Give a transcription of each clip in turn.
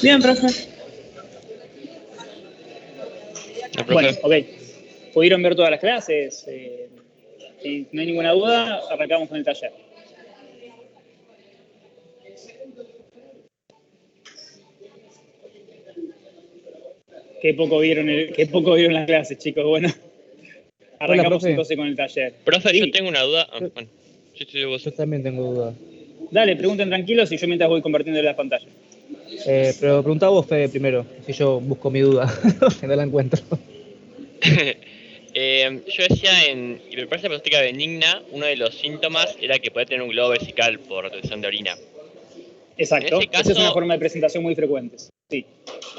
Bien, profe. Bueno, ok. ¿Pudieron ver todas las clases? Si no hay ninguna duda, arrancamos con el taller. Qué poco vieron las clases, chicos. Bueno, arrancamos entonces con el taller. Profe, sí. Yo tengo una duda. Bueno, yo también tengo dudas. Dale, pregunten tranquilos y yo mientras voy compartiendo la pantalla. Pero preguntá vos, Fede, primero, si yo busco mi duda, que no la encuentro. Yo decía en hiperplasia prostática benigna, uno de los síntomas era que puede tener un globo vesical por retención de orina. Exacto, esa es una forma de presentación muy frecuente. Sí.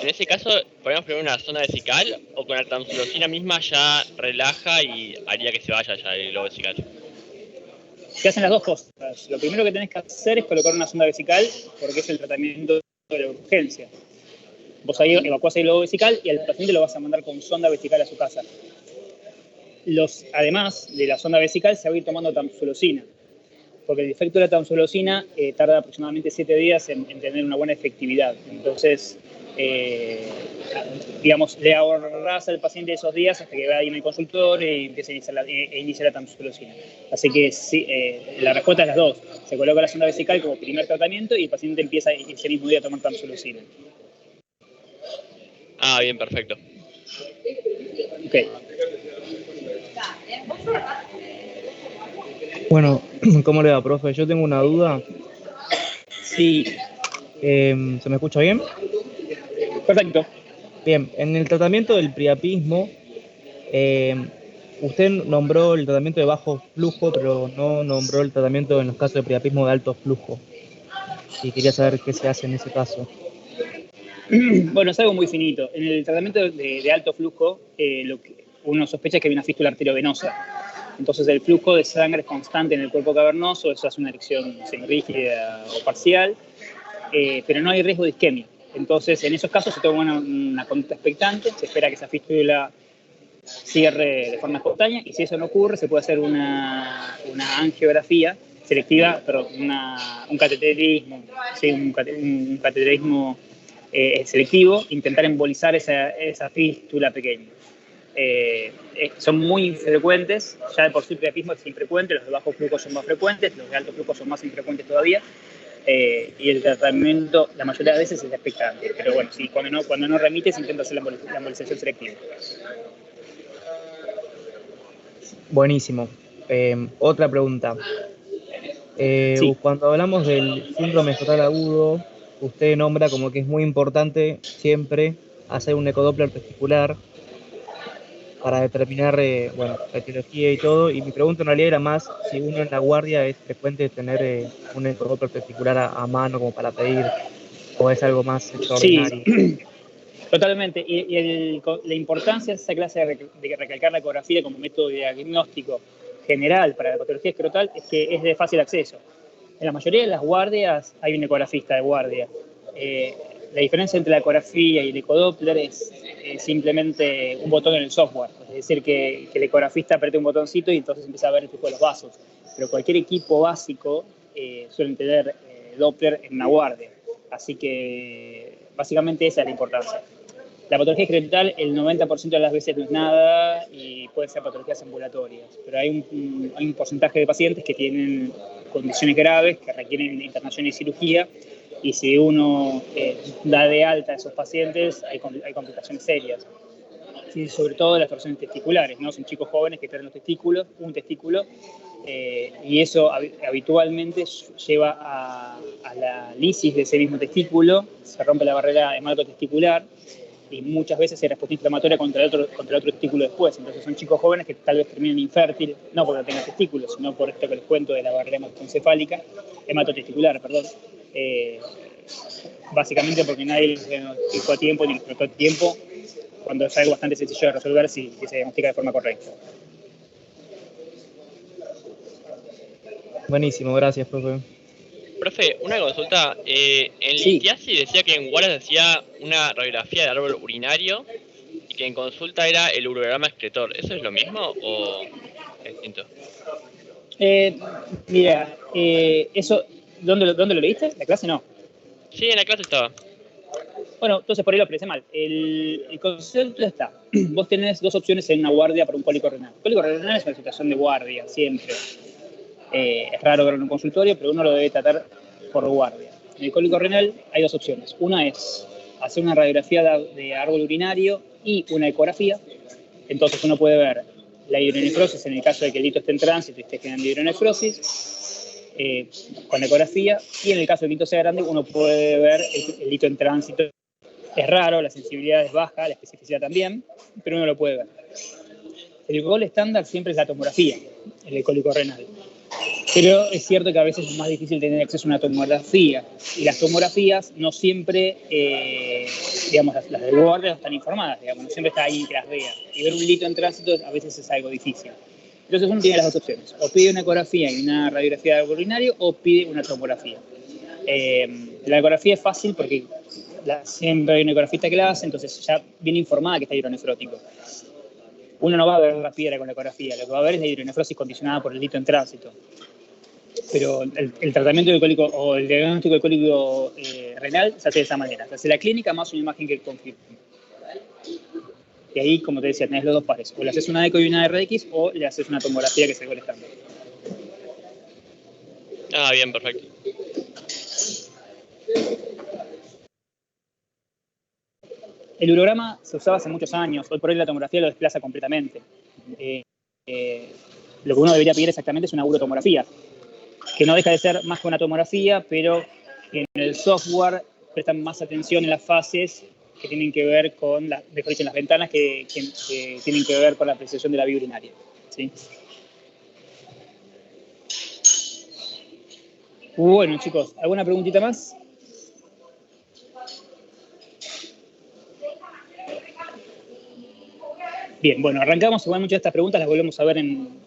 En ese caso, ¿podríamos poner una sonda vesical o con la tamsulosina misma ya relaja y haría que se vaya ya el globo vesical? Se hacen las dos cosas. Lo primero que tenés que hacer es colocar una sonda vesical porque es el tratamiento de la urgencia. Vos ahí evacuás el globo vesical y al paciente lo vas a mandar con sonda vesical a su casa. Además de la sonda vesical, se va a ir tomando tamsulosina, porque el efecto de la tamsulosina tarda aproximadamente 7 días en tener una buena efectividad. Entonces, digamos, le ahorrás al paciente esos días hasta que vaya al consultor y empiece a iniciar la tamsulosina. Así que sí, la respuesta es las dos. Se coloca la sonda vesical como primer tratamiento y el paciente empieza ese mismo día a tomar tamsulosina. Ah, bien, perfecto. Ok. Bueno, ¿cómo le va, profe? Yo tengo una duda. Sí. ¿Se me escucha bien? Perfecto. Bien, en el tratamiento del priapismo, usted nombró el tratamiento de bajo flujo, pero no nombró el tratamiento en los casos de priapismo de alto flujo. Y quería saber qué se hace en ese caso. Bueno, es algo muy finito. En el tratamiento de alto flujo, lo que uno sospecha es que hay una fístula arteriovenosa. Entonces, el flujo de sangre es constante en el cuerpo cavernoso, eso hace una erección semirrígida o parcial, pero no hay riesgo de isquemia. Entonces, en esos casos se toma una conducta expectante, se espera que esa fístula cierre de forma espontánea y si eso no ocurre, se puede hacer una angiografía selectiva, pero un cateterismo, ¿sí? un cateterismo selectivo, intentar embolizar esa fístula pequeña. Son muy infrecuentes, ya de por sí el priapismo es infrecuente, los de bajo flujo son más frecuentes, los de alto flujo son más infrecuentes todavía, y el tratamiento la mayoría de veces es expectante, pero bueno, sí, cuando no remite se intenta hacer la embolización selectiva. Buenísimo. Otra pregunta. Sí. Cuando hablamos del síndrome fetal agudo, usted nombra como que es muy importante siempre hacer un ecodoppler testicular para determinar la etiología y todo. Y mi pregunta en realidad era más si uno en la guardia es frecuente tener un ecodoppler testicular a mano como para pedir, o es algo más extraordinario. Sí. Totalmente. Y la importancia de esa clase de recalcar la ecografía como método de diagnóstico general para la patología escrotal es que es de fácil acceso. En la mayoría de las guardias hay un ecografista de guardia. La diferencia entre la ecografía y el ecodoppler es simplemente un botón en el software. Es decir, que el ecografista apriete un botoncito y entonces empieza a ver el flujo de los vasos. Pero cualquier equipo básico suele tener Doppler en una guardia. Así que básicamente esa es la importancia. La patología escrotal el 90% de las veces no es nada y puede ser patologías ambulatorias, pero hay un porcentaje de pacientes que tienen condiciones graves que requieren internación y cirugía y si uno da de alta a esos pacientes hay complicaciones serias. Sí, sobre todo las torsiones testiculares, ¿no? Son chicos jóvenes que pierden un testículo, y eso habitualmente lleva a la lisis de ese mismo testículo, se rompe la barrera hematotesticular y muchas veces hay respuesta inflamatoria contra el otro testículo después. Entonces son chicos jóvenes que tal vez terminen infértiles, no porque no tengan testículos, sino por esto que les cuento de la barrera hematotesticular, perdón. Básicamente porque nadie les diagnosticó a tiempo ni les trató a tiempo, cuando es algo bastante sencillo de resolver si se diagnostica de forma correcta. Buenísimo, gracias, profe. Profe, una consulta. En Sí. litiasis decía que en Wallace hacía una radiografía del árbol urinario y que en consulta era el urograma excretor. ¿Eso es lo mismo o es distinto? Mira, eso, ¿dónde lo leíste? ¿La clase no? Sí, en la clase estaba. Bueno, entonces por ahí lo expresé mal. El concepto está. Vos tenés dos opciones en una guardia para un cólico renal. El cólico renal es una situación de guardia, siempre. Es raro verlo en un consultorio, pero uno lo debe tratar por guardia. En el cólico renal hay dos opciones. Una es hacer una radiografía de árbol urinario y una ecografía. Entonces uno puede ver la hidronefrosis en el caso de que el hito esté en tránsito y esté generando hidronefrosis, con la ecografía, y en el caso de que el hito sea grande uno puede ver el hito en tránsito. Es raro, la sensibilidad es baja, la especificidad también, pero uno lo puede ver. El gol estándar siempre es la tomografía, el cólico renal. Pero es cierto que a veces es más difícil tener acceso a una tomografía. Y las tomografías no siempre, digamos, las de guardia no están informadas, digamos, no siempre está ahí que las vea. Y ver un hito en tránsito a veces es algo difícil. Entonces uno tiene las dos opciones. O pide una ecografía y una radiografía de árbol urinario o pide una tomografía. La ecografía es fácil porque siempre hay una ecografista que la hace, entonces ya viene informada que está hidronefrótico. Uno no va a ver la piedra con la ecografía, lo que va a ver es la hidronefrosis condicionada por el hito en tránsito. Pero el tratamiento del cólico o el diagnóstico del cólico renal se hace de esa manera. Se hace la clínica más una imagen que confirme. Y ahí, como te decía, tenés los dos pares. O le haces una eco y una RX o le haces una tomografía que es el gol estándar. Ah, bien, perfecto. El urograma se usaba hace muchos años, hoy por hoy la tomografía lo desplaza completamente. Lo que uno debería pedir exactamente es una urotomografía, que no deja de ser más que una tomografía, pero en el software prestan más atención en las fases que tienen que ver con, mejor dicho, en las ventanas que tienen que ver con la precisión de la vía urinaria. ¿Sí? Bueno, chicos, ¿alguna preguntita más? Bien, bueno, arrancamos. Igual muchas de estas preguntas las volvemos a ver en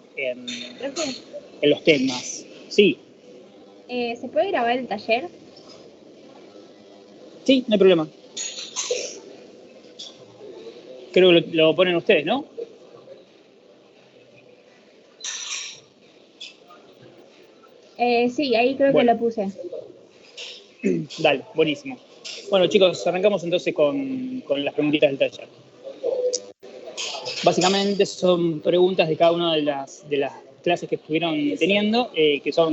los temas. Sí. ¿Se puede grabar el taller? Sí, no hay problema. Creo que lo ponen ustedes, ¿no? Sí, ahí creo que lo puse. Dale, buenísimo. Bueno, chicos, arrancamos entonces con las preguntitas del taller. Básicamente son preguntas de cada una de las clases que estuvieron teniendo, que son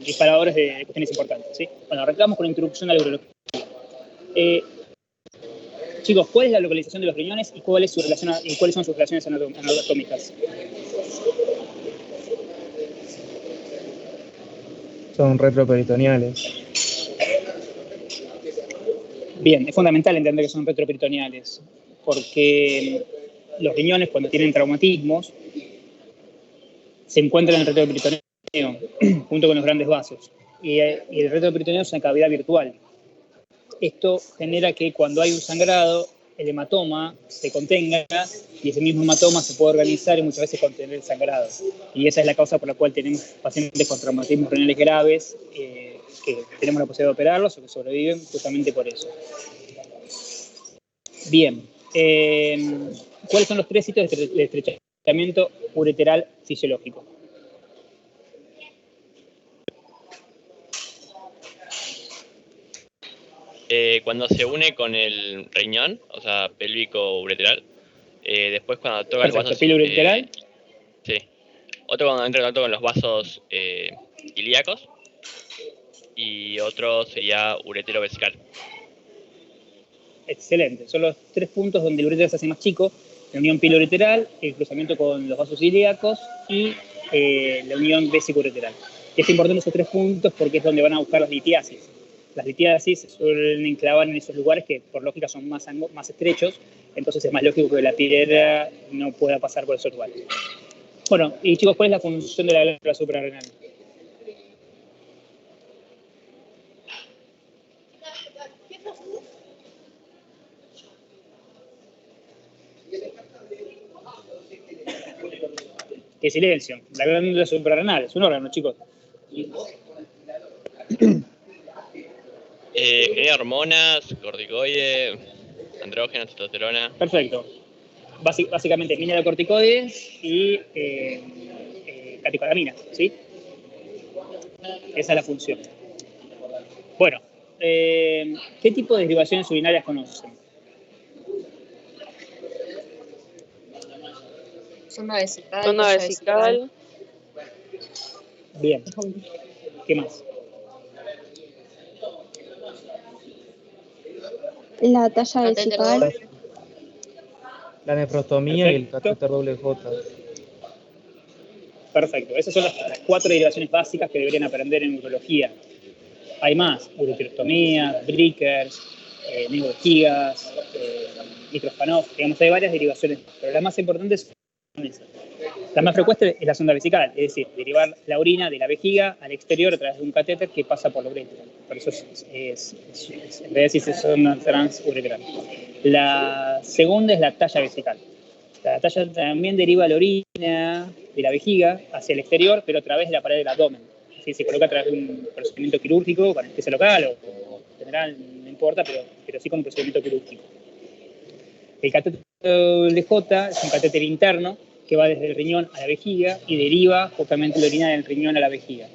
disparadores de cuestiones importantes. ¿Sí? Bueno, arrancamos con la introducción a la urología. Chicos, ¿cuál es la localización de los riñones y cuáles son sus relaciones anatómicas? Son retroperitoneales. Bien, es fundamental entender que son retroperitoneales, porque los riñones, cuando tienen traumatismos, se encuentran en el retroperitoneo junto con los grandes vasos. Y el retroperitoneo es una cavidad virtual. Esto genera que cuando hay un sangrado, el hematoma se contenga y ese mismo hematoma se puede organizar y muchas veces contener el sangrado. Y esa es la causa por la cual tenemos pacientes con traumatismos renales graves que tenemos la posibilidad de operarlos o que sobreviven justamente por eso. Bien. ¿Cuáles son los 3 sitios de estrechamiento ureteral fisiológico? Cuando se une con el riñón, o sea, pélvico ureteral, después cuando toca los vasos... ¿Pélvico ureteral? Sí. Otro cuando entra en contacto con los vasos ilíacos. Y otro sería uretero vesical. Excelente. Son los 3 puntos donde el uretero se hace más chico: la unión pielo-ureteral, el cruzamiento con los vasos ilíacos y la unión vésico-ureteral. Es importante esos 3 puntos porque es donde van a buscar las litiasis. Las litiasis se suelen enclavar en esos lugares que por lógica son más estrechos, entonces es más lógico que la piedra no pueda pasar por esos lugares. Bueno, y chicos, ¿cuál es la función de la glándula suprarrenal? ¡Qué silencio! La glándula suprarrenal es un órgano, chicos. Genera hormonas, corticoides, andrógenos, testosterona. Perfecto. Básicamente mineralocorticoides y catecolaminas, ¿sí? Esa es la función. Bueno, ¿qué tipo de derivaciones urinarias conocen? Sonda vesical, Sonda talla vesical, Bien. ¿Qué más? La talla Catéter vesical. doble. La nefrostomía y el Perfecto. catéter doble J. Perfecto. Esas son las 4 derivaciones básicas que deberían aprender en urología. Hay más: ureterostomía, Brickers, neurovejigas, microspanoff. Digamos, hay varias derivaciones, pero las más importantes son esas. La más frecuente es la sonda vesical, es decir, derivar la orina de la vejiga al exterior a través de un catéter que pasa por la uretra. Por eso en realidad sí es sonda transuretral. La segunda es la talla vesical. La talla también deriva la orina de la vejiga hacia el exterior, pero a través de la pared del abdomen. ¿Sí? Se coloca a través de un procedimiento quirúrgico con anestesia local o general, no importa, pero sí con un procedimiento quirúrgico. El catéter LJ es un catéter interno que va desde el riñón a la vejiga y deriva justamente la orina del riñón a la vejiga.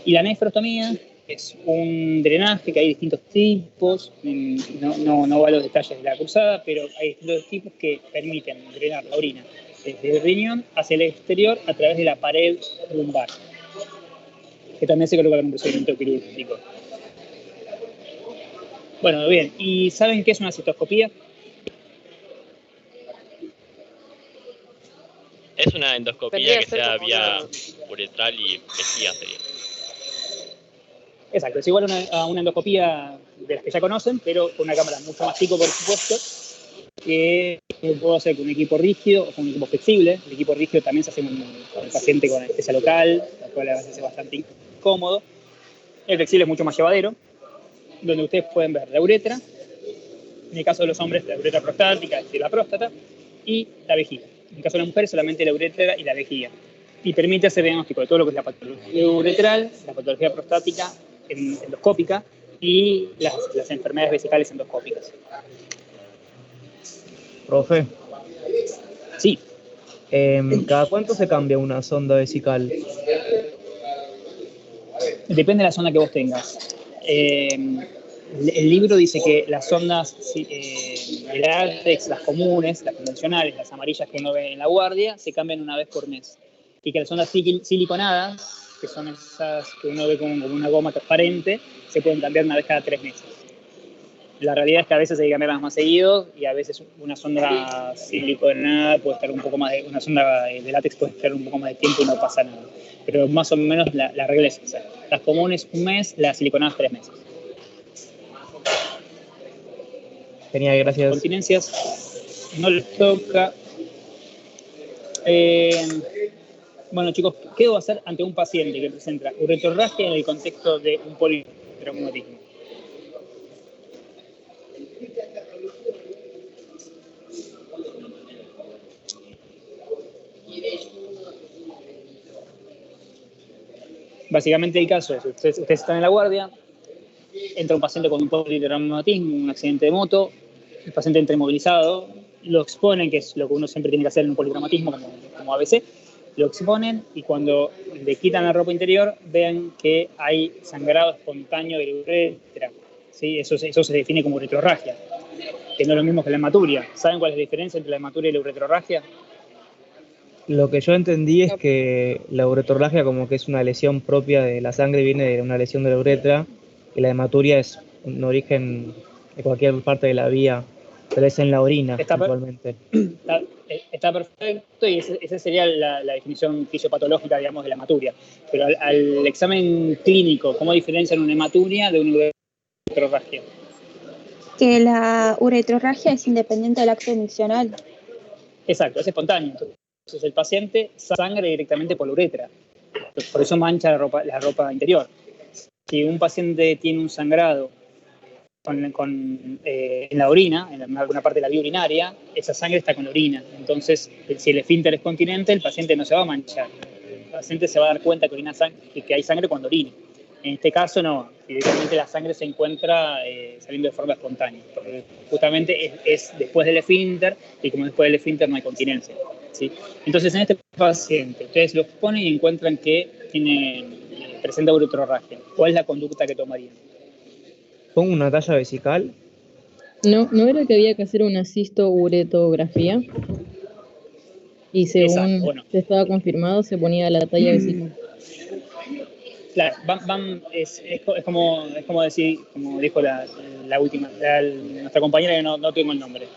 Y la nefrostomía es un drenaje que hay distintos tipos, no va a los detalles de la cruzada, pero hay distintos tipos que permiten drenar la orina desde el riñón hacia el exterior a través de la pared lumbar, que también se coloca en un procedimiento quirúrgico. Bueno, bien, ¿y saben qué es una cistoscopía? Es una endoscopía vendría a que ser sea como vía una... uretral y vejiga sería. Exacto, es igual a una endoscopía de las que ya conocen, pero con una cámara mucho más chico, por supuesto, que puedo hacer con un equipo rígido o con un equipo flexible. El equipo rígido también se hace con el paciente con anestesia local, lo cual a veces es bastante incómodo. El flexible es mucho más llevadero, donde ustedes pueden ver la uretra, en el caso de los hombres la uretra prostática, es decir, la próstata, y la vejiga. En el caso de las mujeres solamente la uretra y la vejiga. Y permite hacer diagnóstico de todo lo que es la patología uretral, la patología prostática endoscópica y las enfermedades vesicales endoscópicas. Profe, Sí, ¿cada cuánto se cambia una sonda vesical? depende de la zona que vos tengas. El libro dice que las sondas de látex, las comunes, las convencionales, las amarillas que uno ve en la guardia, se cambian una vez por mes. Y que las sondas siliconadas, que son esas que uno ve como una goma transparente, se pueden cambiar una vez cada 3 meses. La realidad es que a veces hay que cambiarlas más seguido y a veces una sonda siliconada puede estar un poco más una sonda de látex puede estar un poco más de tiempo y no pasa nada. Pero más o menos la regla es esa. Las comunes 1 mes, las siliconadas 3 meses. Genial, gracias. Continencias no les toca. Bueno, chicos, ¿qué debo hacer ante un paciente que presenta uretrorragia en el contexto de un politraumatismo? Básicamente el caso es, ustedes están en la guardia, entra un paciente con un politraumatismo, un accidente de moto, el paciente entra inmovilizado, lo exponen, que es lo que uno siempre tiene que hacer en un politraumatismo como ABC, lo exponen y cuando le quitan la ropa interior ven que hay sangrado espontáneo de la uretra. ¿Sí? Eso se define como uretrorragia, que no es lo mismo que la hematuria. ¿Saben cuál es la diferencia entre la hematuria y la uretrorragia? Lo que yo entendí es que la uretrorragia como que es una lesión propia de la sangre, viene de una lesión de la uretra, y la hematuria es un origen de cualquier parte de la vía, pero es en la orina, actualmente. Está perfecto y esa sería la definición fisiopatológica, digamos, de la hematuria. Pero al examen clínico, ¿cómo diferencian una hematuria de una uretrorragia? Que la uretrorragia es independiente del acto miccional. Exacto, es espontáneo. Entonces el paciente sangre directamente por la uretra. Por eso mancha la ropa interior. Si un paciente tiene un sangrado en la orina, en alguna parte de la vía urinaria, esa sangre está con la orina. Entonces, si el esfínter es continente, el paciente no se va a manchar. El paciente se va a dar cuenta que hay sangre cuando orina. En este caso, no. Directamente la sangre se encuentra saliendo de forma espontánea. Porque justamente es después del esfínter, y como después del esfínter no hay continencia. ¿Sí? Entonces, en este paciente, ustedes lo exponen y encuentran que presenta uretrorragia. ¿Cuál es la conducta que tomarían? pongo una talla vesical. ¿No era que había que hacer una cisto-uretografía? Y Exacto, según bueno. estaba confirmado, se ponía la talla vesical. Claro, es como decir, como dijo la última, nuestra compañera, que no tengo el nombre.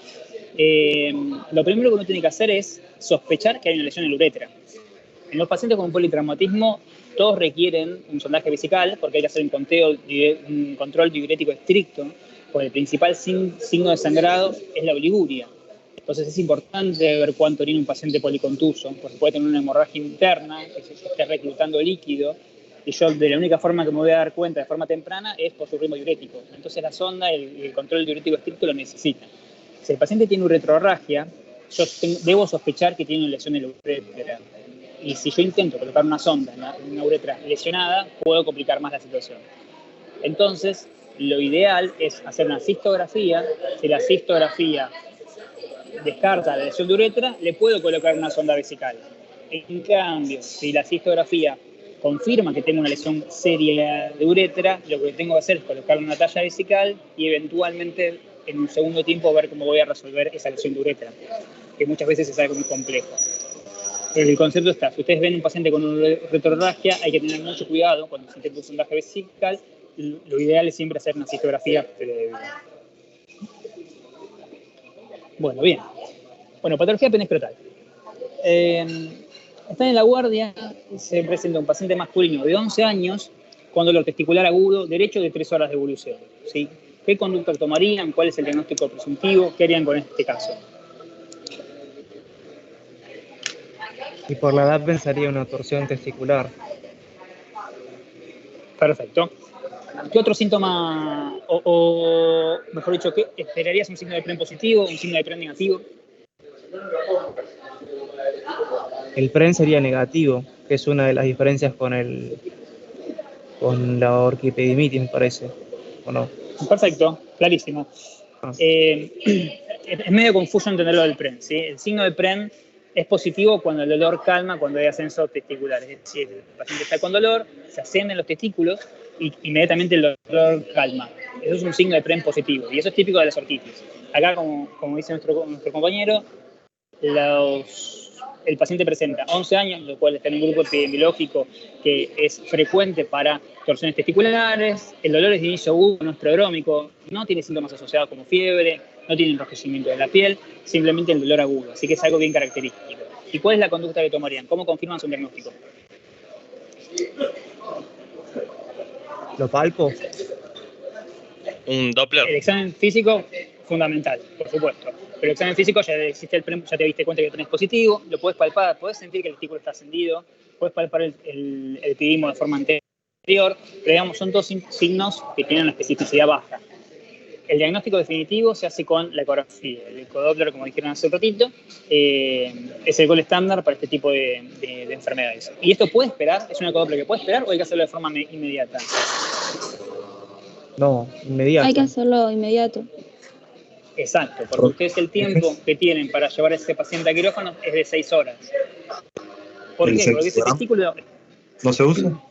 Lo primero que uno tiene que hacer es sospechar que hay una lesión en la uretra. En los pacientes con politraumatismo, todos requieren un sondaje vesical porque hay que hacer un control diurético estricto, porque el principal signo de sangrado es la oliguria. Entonces es importante ver cuánto orina un paciente policontuso, porque puede tener una hemorragia interna, que se esté reclutando líquido, y yo de la única forma que me voy a dar cuenta de forma temprana es por su ritmo diurético. Entonces la sonda y el control diurético estricto lo necesitan. Si el paciente tiene uretrorragia, debo sospechar que tiene una lesión en la uretra. Y si yo intento colocar una sonda en una uretra lesionada, puedo complicar más la situación. Entonces, lo ideal es hacer una cistografía. Si la cistografía descarta la lesión de uretra, le puedo colocar una sonda vesical. En cambio, si la cistografía confirma que tengo una lesión seria de uretra, lo que tengo que hacer es colocar una talla vesical y eventualmente en un segundo tiempo ver cómo voy a resolver esa lesión de uretra, que muchas veces es algo muy complejo. El concepto está, si ustedes ven un paciente con uretrorragia, hay que tener mucho cuidado cuando se intenta un sondaje vesical. Lo ideal es siempre hacer una cistografía previa. Bueno, bien. Bueno, patología penescrotal. Está en la guardia, se presenta un paciente masculino de 11 años con dolor testicular agudo, derecho de 3 horas de evolución. ¿Sí? ¿Qué conducta tomarían? ¿Cuál es el diagnóstico presuntivo? ¿Qué harían con este caso? Y por la edad pensaría una torsión testicular. Perfecto. ¿Qué otro síntoma, o mejor dicho, qué esperarías un signo de PREN positivo, un signo de PREN negativo? El PREN sería negativo, que es una de las diferencias con la orquipedimitis, me parece, ¿o no? Perfecto, clarísimo. Es medio confuso entender lo del PREN, ¿sí? El signo de PREN es positivo cuando el dolor calma, cuando hay ascenso testicular. Es decir, el paciente está con dolor, se ascienden los testículos y inmediatamente el dolor calma. Eso es un signo de PREN positivo y eso es típico de las orquitis. Acá, como dice nuestro compañero, el paciente presenta 11 años, lo cual está en un grupo epidemiológico que es frecuente para torsiones testiculares, el dolor es de inicio agudo, no es prodrómico, no tiene síntomas asociados como fiebre, no tiene enrojecimiento de la piel, simplemente el dolor agudo, así que es algo bien característico. ¿Y cuál es la conducta que tomarían? ¿Cómo confirman su diagnóstico? ¿Lo palpo? Un Doppler. El examen físico, fundamental, por supuesto. Pero el examen físico ya existe ya te diste cuenta que tenés positivo, lo puedes palpar, puedes sentir que el testículo está ascendido, puedes palpar el epidimo de forma anterior, pero digamos, son dos signos que tienen una especificidad baja. El diagnóstico definitivo se hace con la ecografía. El ecodoppler, como dijeron hace un ratito, es el gold estándar para este tipo de enfermedades. ¿Y esto puede esperar? ¿Es un ecodoppler que puede esperar o hay que hacerlo de forma inmediata? No, inmediato. Hay que hacerlo inmediato. Exacto, porque ustedes el tiempo que tienen para llevar a ese paciente a quirófano es de 6 horas. ¿Por qué? Porque ese testículo... ¿No se usa?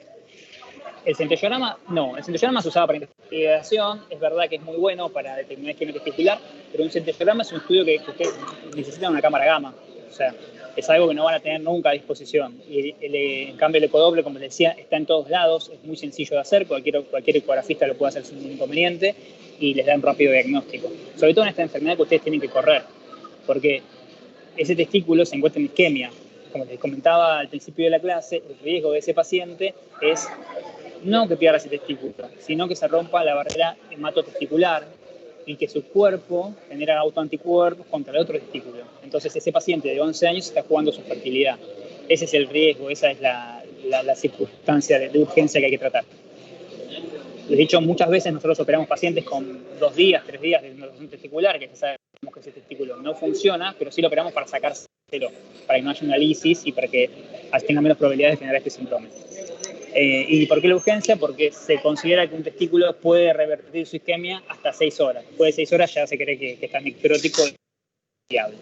El centellograma, no. El centellograma se usaba para investigación, es verdad que es muy bueno para determinar esquema testicular, pero un centellograma es un estudio que ustedes necesitan una cámara gamma. O sea, es algo que no van a tener nunca a disposición. Y en cambio el ecodoble, como les decía, está en todos lados, es muy sencillo de hacer, cualquier ecografista lo puede hacer sin ningún inconveniente y les da un rápido diagnóstico. Sobre todo en esta enfermedad que ustedes tienen que correr, porque ese testículo se encuentra en isquemia. Como les comentaba al principio de la clase, el riesgo de ese paciente es no que pierda ese testículo, sino que se rompa la barrera hematotesticular y que su cuerpo genera autoanticuerpos contra el otro testículo. Entonces ese paciente de 11 años está jugando su fertilidad. Ese es el riesgo, esa es la circunstancia de urgencia que hay que tratar. De hecho, muchas veces nosotros operamos pacientes con 2 días, 3 días de erosión testicular, que ya sabemos que ese testículo no funciona, pero sí lo operamos para sacárselo, para que no haya una lisis y para que tenga menos probabilidades de generar este síndrome. ¿Y por qué la urgencia? Porque se considera que un testículo puede revertir su isquemia hasta 6 horas. Después de 6 horas ya se cree que está necrótico y viable.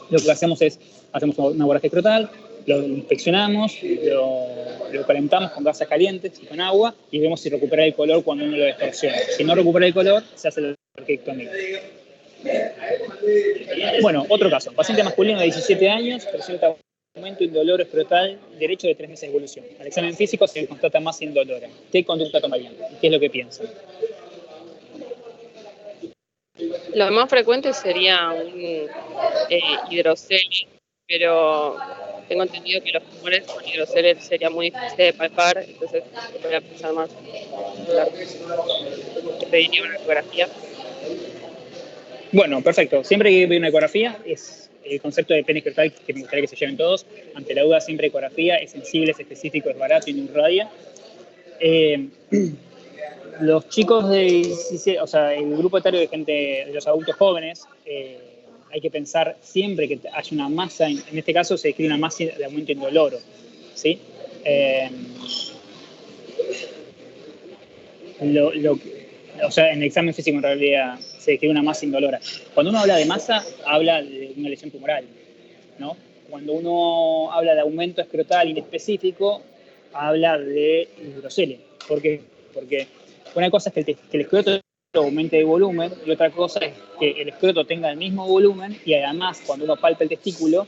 Lo que hacemos es, hacemos una abordaje escrotal Lo inspeccionamos, lo calentamos con gasas calientes y con agua y vemos si recupera el color cuando uno lo distorsiona. Si no recupera el color, se hace la orquiectomía. Bueno, otro caso. Paciente masculino de 17 años, presenta aumento indoloro escrotal derecho de 3 meses de evolución. Al examen físico se constata masa indolora. ¿Qué conducta tomarían? ¿Qué es lo que piensan? Lo más frecuente sería un hidrocele, pero tengo entendido que los tumores con hidrocele sería muy difícil de palpar, entonces voy a pensar más. Pediría una ecografía. Bueno, perfecto. Siempre que hay una ecografía, es el concepto de pene escrotal que me gustaría que se lleven todos. Ante la duda, siempre ecografía, es sensible, es específico, es barato y no irradia. Los chicos de 17, o sea, el grupo etario de gente, de los adultos jóvenes, hay que pensar siempre que haya una masa, en este caso se describe una masa de aumento indoloro, ¿sí? O sea, en el examen físico en realidad se describe una masa indolora. Cuando uno habla de masa, habla de una lesión tumoral, ¿no? Cuando uno habla de aumento escrotal inespecífico, habla de hidrocele. ¿Por qué? Porque una cosa es que el escroto aumente de volumen y otra cosa es que el escroto tenga el mismo volumen y además cuando uno palpa el testículo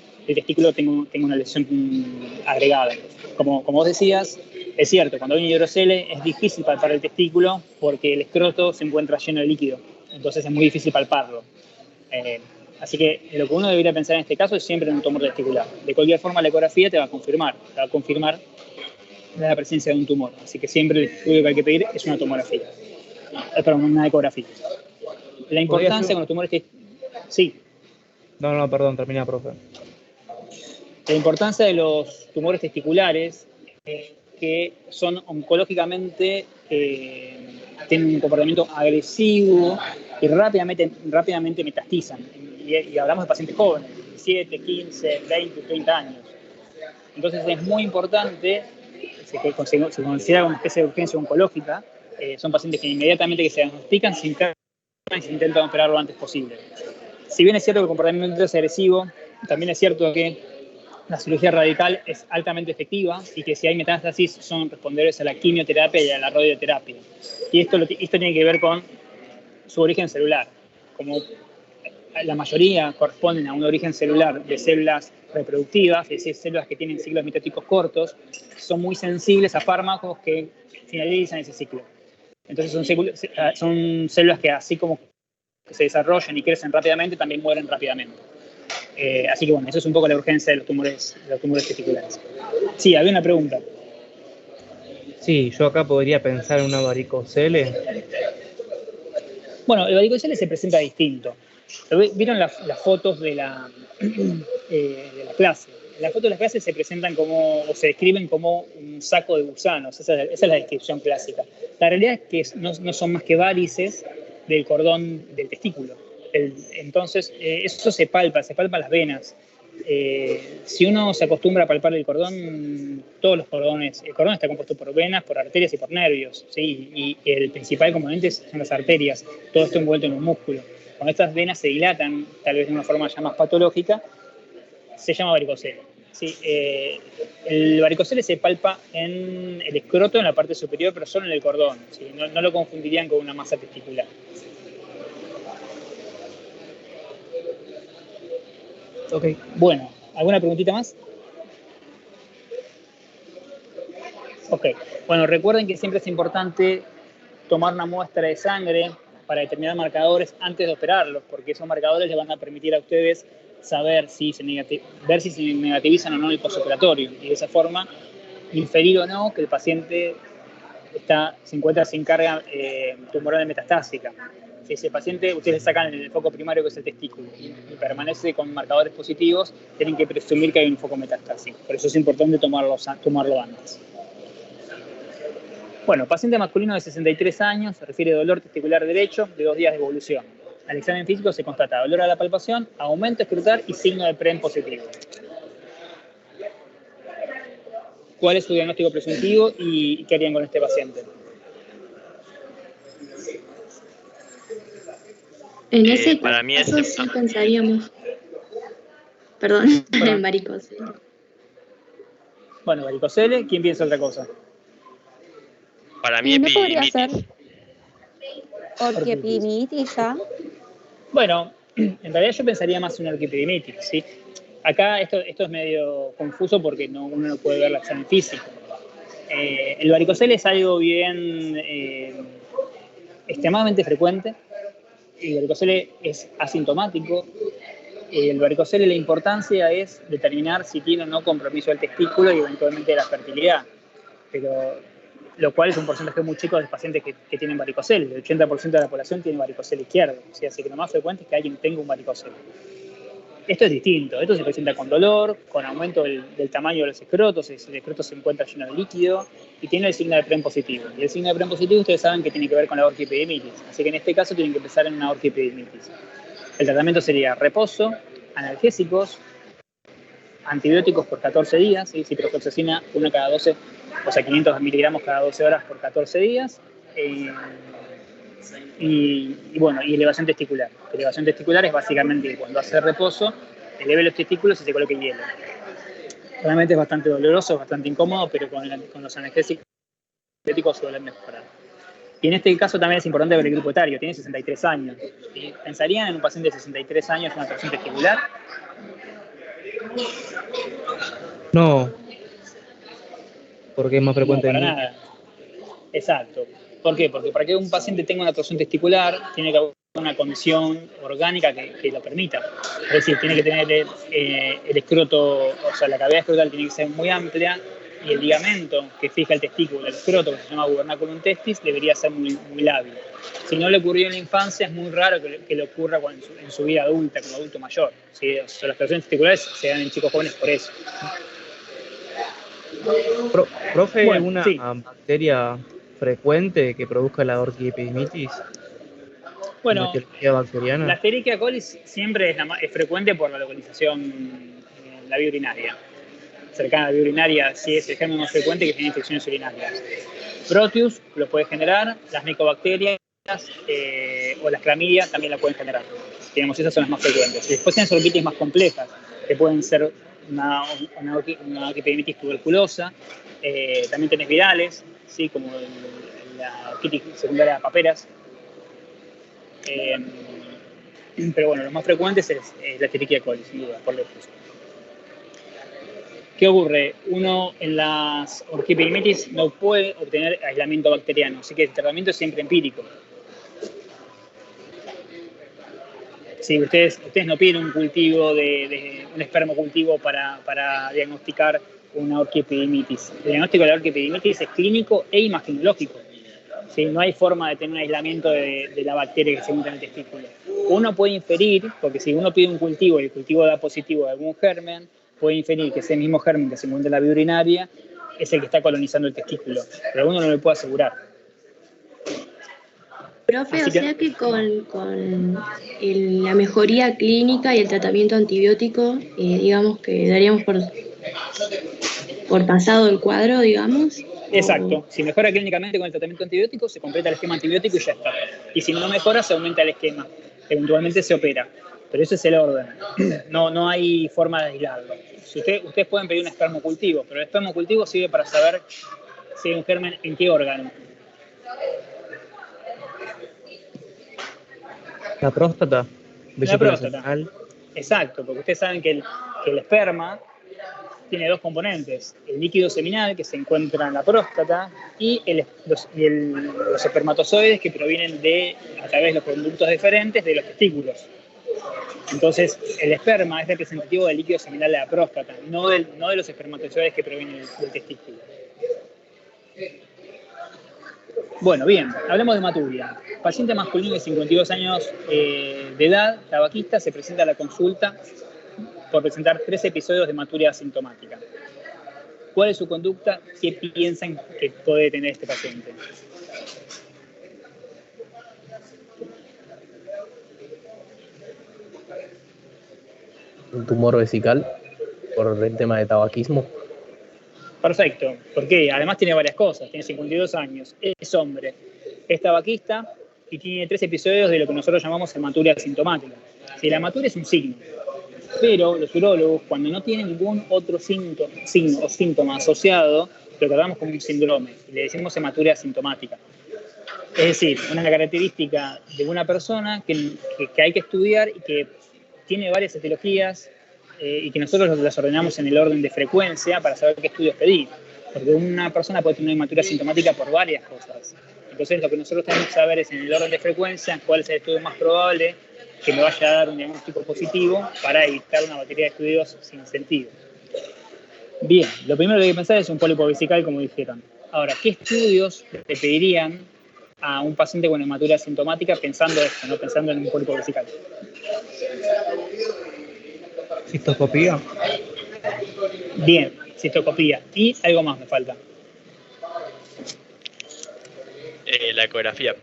tenga una lesión agregada. Como vos decías, es cierto, cuando hay un hidrocele es difícil palpar el testículo porque el escroto se encuentra lleno de líquido, entonces es muy difícil palparlo. Así que lo que uno debería pensar en este caso es siempre en un tumor testicular. De cualquier forma, la ecografía te va a confirmar la presencia de un tumor. Así que siempre el estudio que hay que pedir es una tomografía. Perdón, una ecografía. La importancia con los tumores sí. No, perdón, termina, profe. La importancia de los tumores testiculares es que son oncológicamente, tienen un comportamiento agresivo y rápidamente metastizan. Y hablamos de pacientes jóvenes, 17, 15, 20, 30 años. Entonces es muy importante, se considera una especie de urgencia oncológica, son pacientes que inmediatamente que se diagnostican se internan y se intentan operar lo antes posible. Si bien es cierto que el comportamiento es agresivo, también es cierto que la cirugía radical es altamente efectiva y que si hay metástasis son responderes a la quimioterapia y a la radioterapia. Y esto tiene que ver con su origen celular. Como la mayoría corresponden a un origen celular de células reproductivas, es decir, células que tienen ciclos mitóticos cortos, son muy sensibles a fármacos que finalizan ese ciclo. Entonces son células que así como que se desarrollan y crecen rápidamente, también mueren rápidamente. Así que bueno, eso es un poco la urgencia de los tumores testiculares. Sí, había una pregunta. Sí, yo acá podría pensar en una varicocele. Bueno, el varicocele se presenta distinto. ¿Vieron las fotos de la clase? Las fotos de las clases se presentan o se describen como un saco de gusanos. Esa es la descripción clásica. La realidad es que no son más que varices del cordón del testículo. Entonces, eso se palpa las venas. Si uno se acostumbra a palpar el cordón, todos los cordones, el cordón está compuesto por venas, por arterias y por nervios, ¿sí? Y el principal componente son las arterias, todo esto envuelto en un músculo. Cuando estas venas se dilatan, tal vez de una forma ya más patológica, se llama varicocele. ¿Sí? El varicocele se palpa en el escroto, en la parte superior, pero solo en el cordón. ¿Sí? No lo confundirían con una masa testicular. Ok, bueno, ¿alguna preguntita más? Ok, bueno, recuerden que siempre es importante tomar una muestra de sangre para determinar marcadores antes de operarlos, porque esos marcadores les van a permitir a ustedes saber ver si se negativizan o no en el postoperatorio, y de esa forma inferir o no que el paciente se encuentra sin carga tumoral metastásica. Si ese paciente, ustedes le sacan el foco primario que es el testículo y permanece con marcadores positivos, tienen que presumir que hay un foco metastásico. Por eso es importante tomarlo antes. Bueno, paciente masculino de 63 años, se refiere a dolor testicular derecho de 2 días de evolución. Al examen físico se constata dolor a la palpación, aumento escrotal y signo de PREM positivo. ¿Cuál es su diagnóstico presuntivo y qué harían con este paciente? En ese para mí caso sí pensaríamos, perdón, en varicocele. Bueno, varicocele, ¿quién piensa otra cosa? Para mí ¿Y no podría ser epididimitis. orquiepididimitis ya? Bueno, en realidad yo pensaría más en una orquiepididimitis, ¿sí? Acá esto es medio confuso porque uno no puede ver la examen físico. El varicocele es algo bien extremadamente frecuente. El varicocele es asintomático. El varicocele, la importancia es determinar si tiene o no compromiso del testículo y eventualmente de la fertilidad. Pero lo cual es un porcentaje muy chico de pacientes que tienen varicocele. El 80% de la población tiene varicocele izquierdo. O sea, así que lo más frecuente es que alguien tenga un varicocele. Esto es distinto. Esto se presenta con dolor, con aumento del tamaño de los escrotos. El escroto se encuentra lleno de líquido y tiene el signo de PREM positivo. Y el signo de PREM positivo ustedes saben que tiene que ver con la orquiepididimitis. Así que en este caso tienen que empezar en una orquiepididimitis. El tratamiento sería reposo, analgésicos, antibióticos por 14 días, ¿sí? Ciprofloxacina 1 cada 12, o sea, 500 miligramos cada 12 horas por 14 días. Y bueno, y elevación testicular. Elevación testicular es básicamente cuando hace reposo, eleve los testículos y se coloque hielo. Realmente es bastante doloroso, bastante incómodo, pero con los analgésicos suele mejorar. Y en este caso también es importante ver el grupo etario, tiene 63 años. ¿Sí? ¿Pensarían en un paciente de 63 años una torsión testicular? No, porque es más No, frecuente en para niños. nada. Exacto. ¿Por qué? Porque para que un paciente tenga una torsión testicular, tiene que haber una condición orgánica que lo permita. Es decir, tiene que tener el escroto, o sea, la cavidad escrotal tiene que ser muy amplia y el ligamento que fija el testículo, el escroto, que se llama gubernaculum testis, debería ser muy, muy lábil. Si no le ocurrió en la infancia, es muy raro que le ocurra en su vida adulta, como adulto mayor. ¿Sí? O sea, las torsiones testiculares se dan en chicos jóvenes por eso. Profe, Bueno, ¿una sí. bacteria frecuente que produzca la orquiepididimitis en la Bueno, etiología la bacteriana? Escherichia coli siempre es frecuente por la localización en la vía urinaria. Cercana a la vía urinaria, sí es el germen más frecuente que tiene infecciones urinarias. Proteus lo puede generar, las micobacterias o las clamidias también la pueden generar. Digamos, esas son las más frecuentes. Y después tienes orquitis más complejas, que pueden ser una orquiepididimitis tuberculosa. También tenés virales, ¿sí? Como la orquitis secundaria de paperas. Pero bueno, lo más frecuente es la Escherichia coli, sin duda, por lejos. ¿Qué ocurre? Uno en las orquiepididimitis no puede obtener aislamiento bacteriano, así que el tratamiento es siempre empírico. Si ustedes no piden un cultivo un espermocultivo para diagnosticar una orquiepididimitis. El diagnóstico de la orquiepididimitis es clínico e imaginológico. ¿Sí? No hay forma de tener un aislamiento de la bacteria que se encuentra en el testículo. Uno puede inferir, porque si uno pide un cultivo y el cultivo da positivo de algún germen, puede inferir que ese mismo germen que se encuentra en la vía urinaria es el que está colonizando el testículo, pero uno no lo puede asegurar. Profe, o sea que con la mejoría clínica y el tratamiento antibiótico, digamos que daríamos por pasado el cuadro, digamos. Exacto. Si mejora clínicamente con el tratamiento antibiótico, se completa el esquema antibiótico y ya está. Y si no mejora, se aumenta el esquema. Eventualmente se opera. Pero ese es el orden. No hay forma de aislarlo. Ustedes pueden pedir un espermocultivo, pero el espermocultivo sirve para saber si hay un germen en qué órgano. La próstata, La vesícula próstata. seminal. Exacto, porque ustedes saben que el esperma tiene dos componentes, el líquido seminal que se encuentra en la próstata y los espermatozoides que provienen a través de los conductos deferentes de los testículos. Entonces, el esperma es representativo del líquido seminal de la próstata, no de los espermatozoides que provienen del testículo. Bueno, bien, hablemos de hematuria. Paciente masculino de 52 años de edad, tabaquista, se presenta a la consulta por presentar 3 episodios de hematuria asintomática. ¿Cuál es su conducta? ¿Qué piensan que puede tener este paciente? Un tumor vesical por el tema de tabaquismo. Perfecto, porque además tiene varias cosas. Tiene 52 años, es hombre, es tabaquista y tiene 3 episodios de lo que nosotros llamamos hematuria asintomática. Si la hematuria es un signo, Pero los urólogos, cuando no tienen ningún otro signo o síntoma asociado, lo tratamos como un síndrome y le decimos hematuria asintomática. Es decir, una característica de una persona que hay que estudiar y que tiene varias etiologías y que nosotros las ordenamos en el orden de frecuencia para saber qué estudios pedir. Porque una persona puede tener una hematuria asintomática por varias cosas. Entonces, lo que nosotros tenemos que saber es en el orden de frecuencia cuál es el estudio más probable que me vaya a dar un diagnóstico positivo para evitar una batería de estudios sin sentido. Bien, lo primero que hay que pensar es un pólipo vesical, como dijeron. Ahora, ¿qué estudios le pedirían a un paciente con hematuria asintomática pensando esto, no pensando en un pólipo vesical? Cistoscopía. Bien, cistoscopía. Y algo más me falta. La ecografía.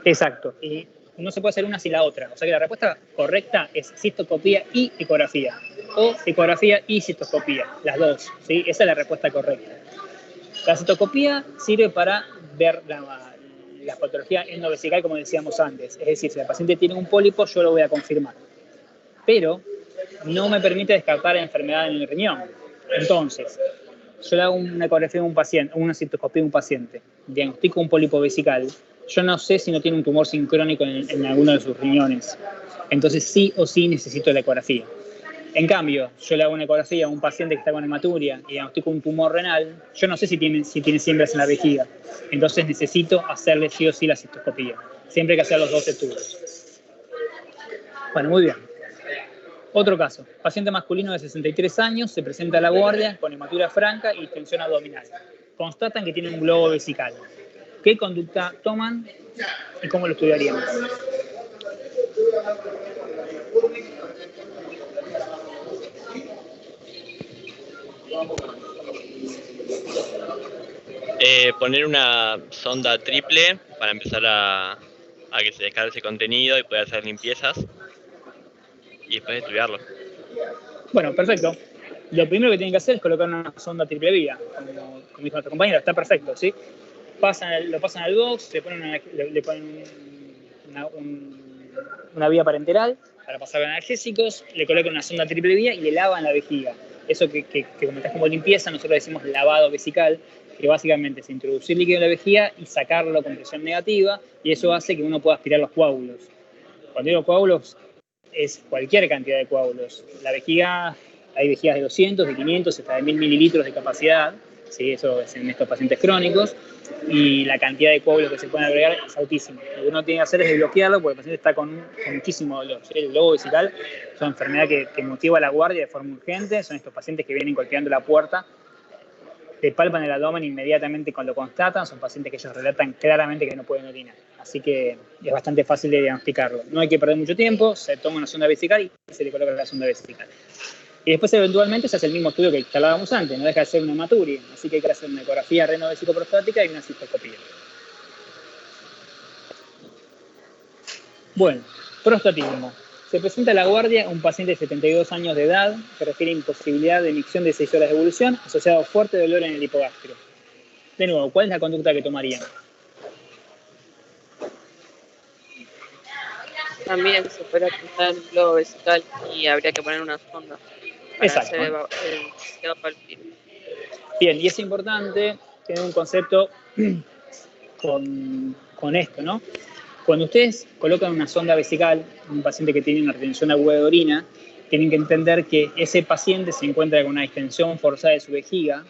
Exacto. Y no se puede hacer una sin la otra. O sea que la respuesta correcta es cistoscopía y ecografía. O ecografía y cistoscopía. Las dos. ¿Sí? Esa es la respuesta correcta. La cistoscopía sirve para ver la patología endovesical, como decíamos antes. Es decir, si el paciente tiene un pólipo, yo lo voy a confirmar. Pero no me permite descartar enfermedad en el riñón. Entonces, yo le hago una ecografía a un paciente, una cistoscopía a un paciente, diagnostico un pólipo vesical, yo no sé si no tiene un tumor sincrónico en alguno de sus riñones. Entonces, sí o sí necesito la ecografía. En cambio, yo le hago una ecografía a un paciente que está con hematuria y diagnostico un tumor renal, yo no sé si tiene siembras en la vejiga. Entonces, necesito hacerle sí o sí la cistoscopía. Siempre hay que hacer los dos estudios. Bueno, muy bien. Otro caso, paciente masculino de 63 años, se presenta a la guardia con hematuria franca y tensión abdominal. Constatan que tiene un globo vesical. ¿Qué conducta toman y cómo lo estudiaríamos? Poner una sonda triple para empezar a que se descargue ese contenido y poder hacer limpiezas. Y después estudiarlo. Bueno, perfecto. Lo primero que tienen que hacer es colocar una sonda triple vía, como dijo nuestro compañero, está perfecto, ¿sí? Lo pasan al box, le ponen una vía parenteral para pasar analgésicos, le colocan una sonda triple vía y le lavan la vejiga. Eso que comentás como limpieza, nosotros decimos lavado vesical, que básicamente es introducir líquido en la vejiga y sacarlo con presión negativa, y eso hace que uno pueda aspirar los coágulos. Cuando digo coágulos, es cualquier cantidad de coágulos. La vejiga, hay vejigas de 200, de 500, hasta de 1000 mililitros de capacidad, ¿sí? Eso es en estos pacientes crónicos, y la cantidad de coágulos que se pueden agregar es altísima. Lo que uno tiene que hacer es desbloquearlo porque el paciente está con muchísimo dolor, ¿sí? El globo vesical es una enfermedad que motiva a la guardia de forma urgente, son estos pacientes que vienen golpeando la puerta, te palpan el abdomen inmediatamente cuando lo constatan, son pacientes que ellos relatan claramente que no pueden orinar. Así que es bastante fácil de diagnosticarlo. No hay que perder mucho tiempo, se toma una sonda vesical y se le coloca la sonda vesical. Y después eventualmente se hace el mismo estudio que hablábamos antes, no deja de ser una hematuria, así que hay que hacer una ecografía renovesicoprostática y una cistoscopía. Bueno, prostatismo. Se presenta a la guardia un paciente de 72 años de edad que refiere imposibilidad de emisión de 6 horas de evolución asociado a fuerte dolor en el hipogastrio. De nuevo, ¿cuál es la conducta que tomarían? También se puede apuntar el globo vesical y habría que poner una sonda para Exacto. hacer el vaciado palpitino. Bien, y es importante tener un concepto con esto, ¿no? Cuando ustedes colocan una sonda vesical en un paciente que tiene una retención aguda de orina, tienen que entender que ese paciente se encuentra con una distensión forzada de su vejiga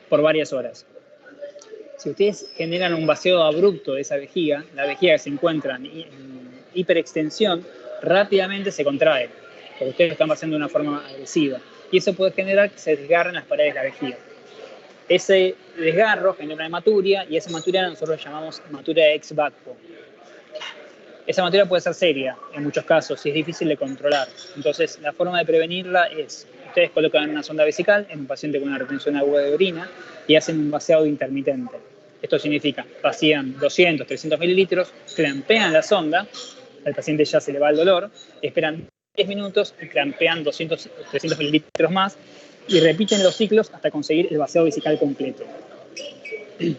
por varias horas. Si ustedes generan un vaciado abrupto de esa vejiga, la vejiga que se encuentra en hiperextensión, rápidamente se contrae, porque ustedes lo están vaciando de una forma agresiva. Y eso puede generar que se desgarren las paredes de la vejiga. Ese desgarro genera una hematuria y esa hematuria nosotros la llamamos hematuria ex vacco. Esa hematuria puede ser seria en muchos casos y es difícil de controlar. Entonces, la forma de prevenirla es, ustedes colocan una sonda vesical en un paciente con una retención aguda de orina y hacen un vaciado intermitente. Esto significa, vacían 200, 300 mililitros, clampean la sonda, al paciente ya se le va el dolor, esperan 10 minutos y clampean 200, 300 mililitros más y repiten los ciclos hasta conseguir el vaciado vesical completo.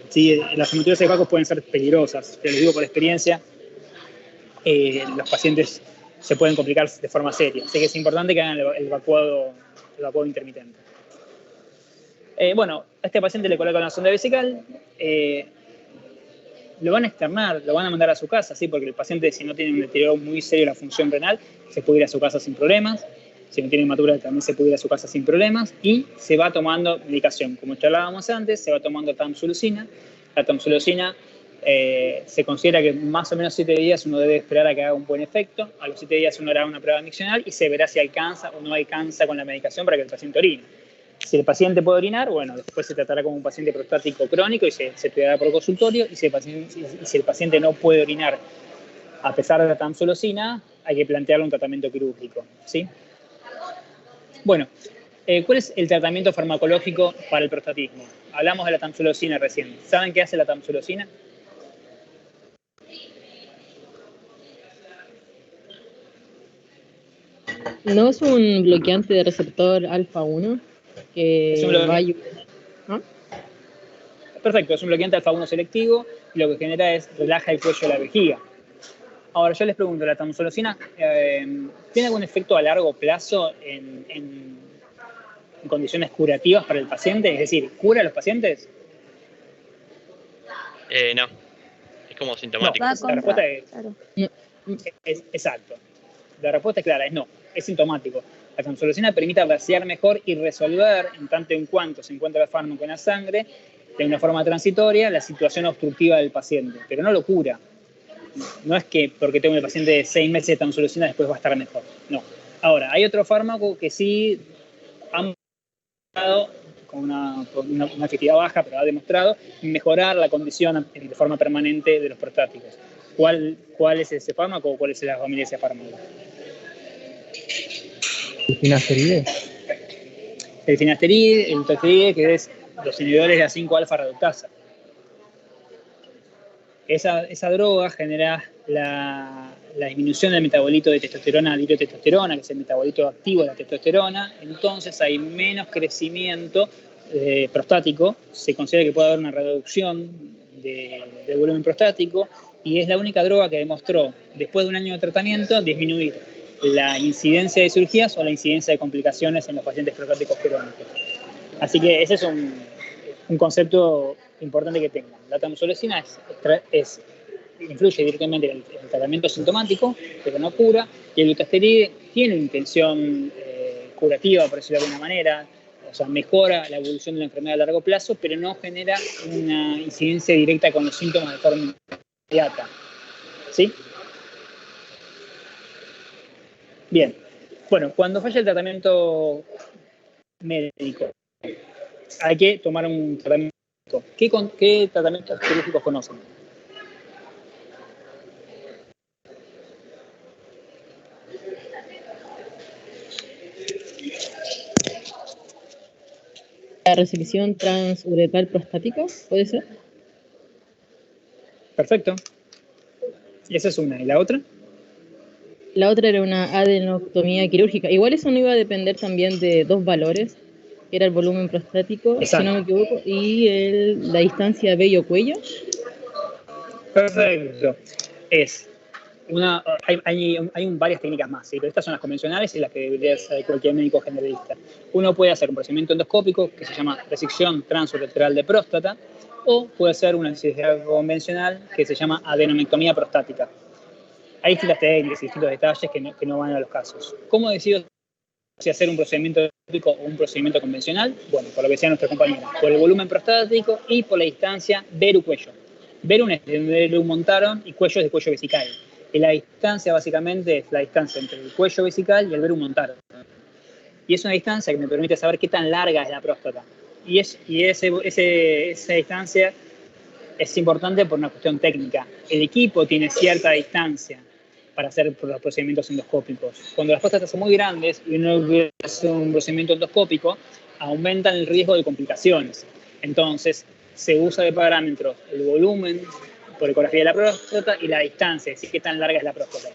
Sí, las hematurías de vacos pueden ser peligrosas, te lo digo por experiencia. Los pacientes se pueden complicar de forma seria. Así que es importante que hagan el evacuado intermitente. Bueno, a este paciente le colocan una sonda vesical, lo van a externar, lo van a mandar a su casa, ¿sí? Porque el paciente, si no tiene un deterioro muy serio de la función renal, se puede ir a su casa sin problemas. Si no tiene hematura, también se puede ir a su casa sin problemas. Y se va tomando medicación. Como charlábamos antes, se va tomando tamsulusina. La tamsulusina se considera que más o menos 7 días uno debe esperar a que haga un buen efecto. A los 7 días uno hará una prueba miccional y se verá si alcanza o no alcanza con la medicación para que el paciente orine. Si el paciente puede orinar, bueno, después se tratará como un paciente prostático crónico y se estudiará por consultorio. Y si el paciente no puede orinar a pesar de la tamsulusina, hay que plantearle un tratamiento quirúrgico, ¿sí? Bueno, ¿cuál es el tratamiento farmacológico para el prostatismo? Hablamos de la tamsulusina recién. ¿Saben qué hace la tamsulusina? ¿No es un bloqueante de receptor alfa 1 que va a ayudar? ¿Ah? Perfecto, es un bloqueante alfa 1 selectivo y lo que genera es relaja el cuello de la vejiga. Ahora, yo les pregunto, ¿la tamsulusina tiene algún efecto a largo plazo en condiciones curativas para el paciente? Es decir, ¿cura a los pacientes? No, es como sintomático. Va La respuesta claro. es exacto. La respuesta es clara, es no, es sintomático. La tamsulusina permite vaciar mejor y resolver, en tanto en cuanto se encuentra el fármaco en la sangre, de una forma transitoria, la situación obstructiva del paciente, pero no lo cura. No es que porque tengo el paciente de 6 meses de tamsulusina después va a estar mejor. No. Ahora, hay otro fármaco que sí han demostrado con una efectividad baja, pero ha demostrado mejorar la condición de forma permanente de los prostáticos. ¿Cuál es ese fármaco o cuál es la familia de ese fármaco? ¿El finasteride? El finasteride, el tosteride, que es los inhibidores de la 5-alfa reductasa. Esa droga genera la disminución del metabolito de testosterona a dihidrotestosterona, que es el metabolito activo de la testosterona. Entonces hay menos crecimiento prostático. Se considera que puede haber una reducción del volumen prostático y es la única droga que demostró, después de un año de tratamiento, disminuir la incidencia de cirugías o la incidencia de complicaciones en los pacientes prostáticos crónicos. Así que ese es un concepto importante que tengan. La tamsulusina influye directamente en el tratamiento sintomático, pero no cura, y el dutasteride tiene una intención curativa, por decirlo de alguna manera, o sea, mejora la evolución de la enfermedad a largo plazo, pero no genera una incidencia directa con los síntomas de forma inmediata. ¿Sí? Bien. Bueno, cuando falla el tratamiento médico, hay que tomar un tratamiento. ¿Qué tratamientos quirúrgicos conocen? La resección transuretal prostática, ¿puede ser? Perfecto. Y esa es una. ¿Y la otra? La otra era una adenoctomía quirúrgica. Igual eso no iba a depender también de 2 valores, que era el volumen prostático, Exacto. si no me equivoco, y la distancia vello-cuello. Perfecto. Hay varias técnicas más, ¿sí? Pero estas son las convencionales y las que debería hacer cualquier médico generalista. Uno puede hacer un procedimiento endoscópico que se llama resección transureteral de próstata, o puede hacer una cirugía convencional que se llama adenomectomía prostática. Hay distintas técnicas y distintos detalles que no van a los casos. ¿Cómo decido si hacer un procedimiento endoscópico o un procedimiento convencional? Bueno, por lo que decía nuestra compañera, por el volumen prostático y por la distancia veru-cuello. Verum es de verum montaron y cuello es de cuello vesical. Y la distancia bastante es la distancia entre el cuello vesical y el verum montaron. Y es una distancia que me permite saber qué tan larga es la próstata. Y esa distancia es importante por una cuestión técnica. El equipo tiene cierta distancia para hacer los procedimientos endoscópicos. Cuando las próstatas son muy grandes y uno quiere hacer un procedimiento endoscópico, aumentan el riesgo de complicaciones. Entonces, se usa de parámetros el volumen por ecografía de la próstata y la distancia, es decir, qué tan larga es la próstata.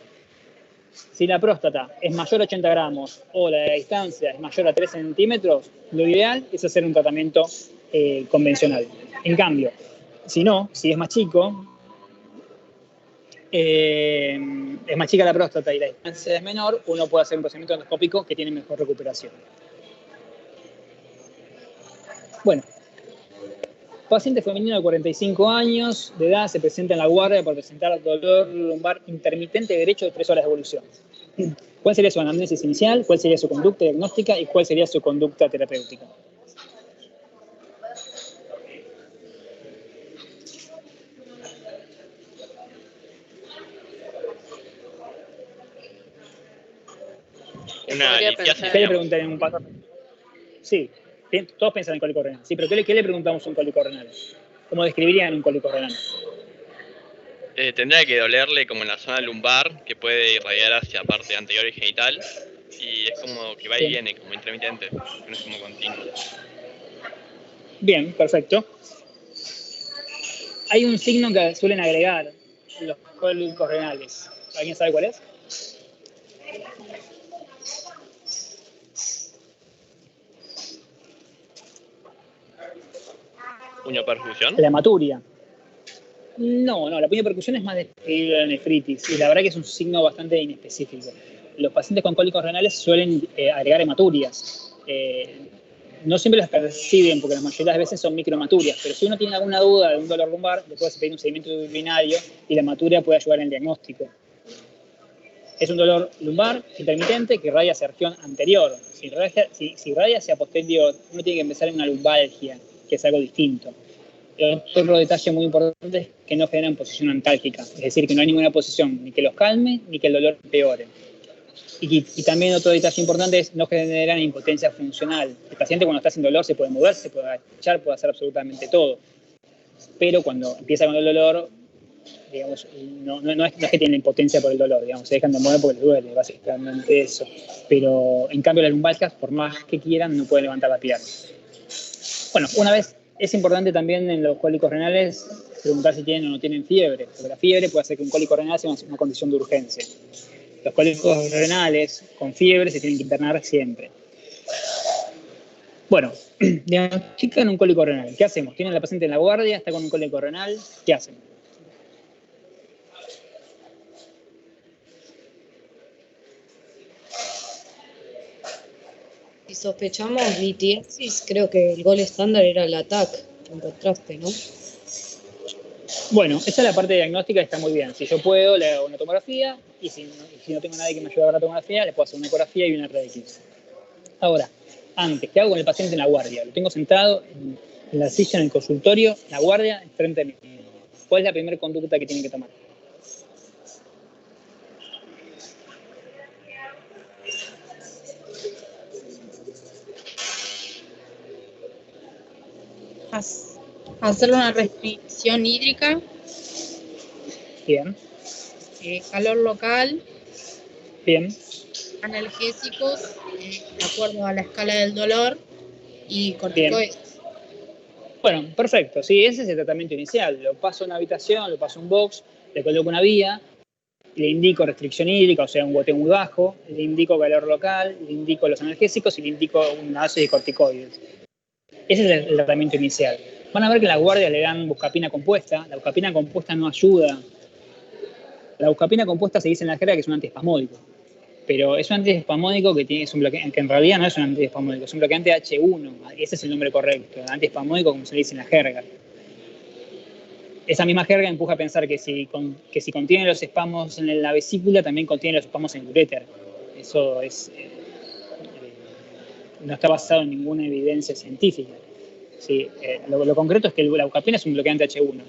Si la próstata es mayor a 80 gramos o la distancia es mayor a 3 centímetros, lo ideal es hacer un tratamiento convencional. En cambio, si es más chico, es más chica la próstata y la distancia es menor, uno puede hacer un procedimiento endoscópico que tiene mejor recuperación. Bueno, paciente femenino de 45 años de edad se presenta en la guardia por presentar dolor lumbar intermitente derecho de 3 horas de evolución. ¿Cuál sería su anamnesis inicial? ¿Cuál sería su conducta diagnóstica? ¿Y cuál sería su conducta terapéutica? Una Podría litiasis, pensar. ¿Qué le digamos. preguntan en un paso? Sí, todos piensan en cólico renal. Sí, pero ¿qué le preguntamos a un cólico renal? ¿Cómo describirían un cólico renal? Tendría que dolerle como en la zona lumbar, que puede irradiar hacia parte anterior y genital, y es como que va y Bien. viene, como intermitente, no es como continuo. Bien, perfecto. Hay un signo que suelen agregar los cólicos renales. ¿Alguien sabe cuál es? ¿Punioperfusión? La hematuria. No, la puniopercusión es más describir la nefritis y la verdad que es un signo bastante inespecífico. Los pacientes con cólicos renales suelen agregar hematurias. No siempre las perciben porque la mayoría de las veces son microhematurias, pero si uno tiene alguna duda de un dolor lumbar, le puede pedir un seguimiento urinario y la hematuria puede ayudar en el diagnóstico. Es un dolor lumbar intermitente que irradia hacia región anterior. Si irradia hacia posterior, uno tiene que empezar en una lumbalgia, que es algo distinto. Otro detalle muy importante es que no generan posición antálgica, es decir, que no hay ninguna posición ni que los calme ni que el dolor empeore. Y también otro detalle importante es no generan impotencia funcional. El paciente cuando está sin dolor se puede mover, se puede agachar, puede hacer absolutamente todo. Pero cuando empieza con el dolor, digamos, no es que tienen impotencia por el dolor, digamos, se dejan de mover porque les duele, básicamente eso. Pero en cambio las lumbalgias, por más que quieran, no pueden levantar la pierna. Bueno, una vez es importante también en los cólicos renales preguntar si tienen o no tienen fiebre, porque la fiebre puede hacer que un cólico renal sea una condición de urgencia. Los cólicos renales con fiebre se tienen que internar siempre. Bueno, diagnostican un cólico renal. ¿Qué hacemos? Tienen a la paciente en la guardia, está con un cólico renal. ¿Qué hacen? Si sospechamos litiasis, creo que el gol estándar era el ATAC, en contraste, ¿no? Bueno, esa es la parte diagnóstica, está muy bien. Si yo puedo, le hago una tomografía y si no tengo nadie que me ayude a ver la tomografía, le puedo hacer una ecografía y una RX. Ahora, antes, ¿qué hago con el paciente en la guardia? Lo tengo sentado en la silla en el consultorio, en la guardia, enfrente de mí. ¿Cuál es la primera conducta que tiene que tomar? Hacerle una restricción hídrica, Bien, calor local, bien. analgésicos, de acuerdo a la escala del dolor, y corticoides. Bueno, perfecto. Sí, ese es el tratamiento inicial. Lo paso a una habitación, lo paso a un box, le coloco una vía, le indico restricción hídrica, o sea, un goteo muy bajo, le indico calor local, le indico los analgésicos y le indico una dosis de corticoides. Ese es el tratamiento inicial. Van a ver que en la guardia le dan buscapina compuesta. La buscapina compuesta no ayuda. La buscapina compuesta se dice en la jerga que es un antiespasmódico. Pero es un antiespasmódico que en realidad no es un antiespasmódico, es un bloqueante H1. Ese es el nombre correcto, antiespasmódico como se le dice en la jerga. Esa misma jerga empuja a pensar que si contiene los espasmos en la vesícula, también contiene los espasmos en el uréter. Eso no está basado en ninguna evidencia científica. Sí, lo concreto es que la buscapina es un bloqueante H1.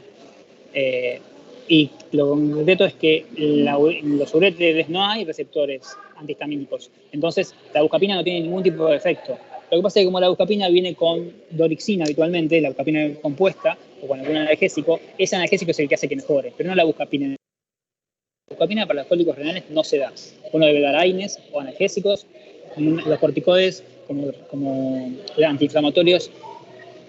Y lo concreto es que en los uréteres no hay receptores antihistamínicos. Entonces, la buscapina no tiene ningún tipo de efecto. Lo que pasa es que como la buscapina viene con dorixina habitualmente, la buscapina compuesta, o con algún analgésico, ese analgésico es el que hace que mejore, pero no la buscapina. La buscapina para los cólicos renales no se da. Uno debe dar AINES o analgésicos. Los corticoides, como antiinflamatorios,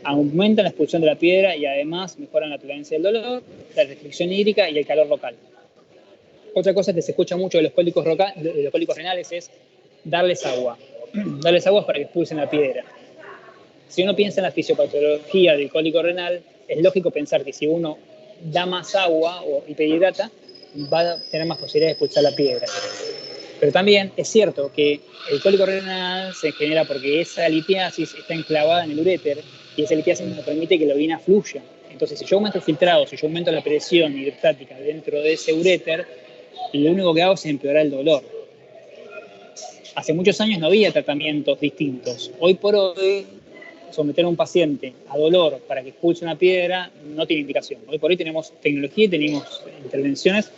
aumentan la expulsión de la piedra y además mejoran la tolerancia del dolor, la restricción hídrica y el calor local. Otra cosa que se escucha mucho de los cólicos renales es darles agua. Darles agua para que expulsen la piedra. Si uno piensa en la fisiopatología del cólico renal, es lógico pensar que si uno da más agua o hiperhidrata, va a tener más posibilidades de expulsar la piedra. Pero también es cierto que el cólico renal se genera porque esa litiasis está enclavada en el uréter y esa litiasis no permite que la orina fluya. Entonces, si yo aumento el filtrado, si yo aumento la presión hidrostática dentro de ese uréter, lo único que hago es empeorar el dolor. Hace muchos años no había tratamientos distintos. Hoy por hoy, someter a un paciente a dolor para que expulse una piedra no tiene indicación. Hoy por hoy tenemos tecnología y tenemos intervenciones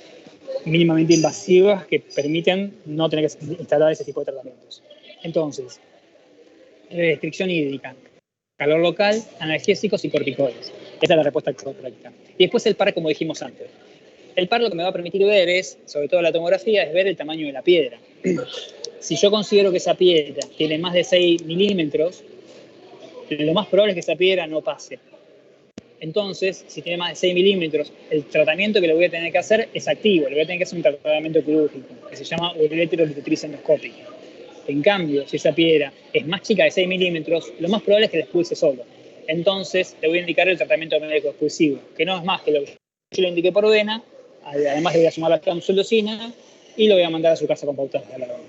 mínimamente invasivas que permiten no tener que instalar ese tipo de tratamientos. Entonces, restricción hídrica, calor local, analgésicos y corticoides. Esa es la respuesta correcta. Y después el par, como dijimos antes. El par lo que me va a permitir ver es, sobre todo la tomografía, es ver el tamaño de la piedra. Si yo considero que esa piedra tiene más de 6 milímetros, lo más probable es que esa piedra no pase. Entonces, si tiene más de 6 milímetros, el tratamiento que le voy a tener que hacer es activo. Le voy a tener que hacer un tratamiento quirúrgico, que se llama ureterolitotriz endoscópica. En cambio, si esa piedra es más chica de 6 milímetros, lo más probable es que la expulse solo. Entonces, le voy a indicar el tratamiento médico expulsivo, que no es más que lo que yo le indiqué por vena, además le voy a sumar la tamsulosina y lo voy a mandar a su casa con pautas de la vena.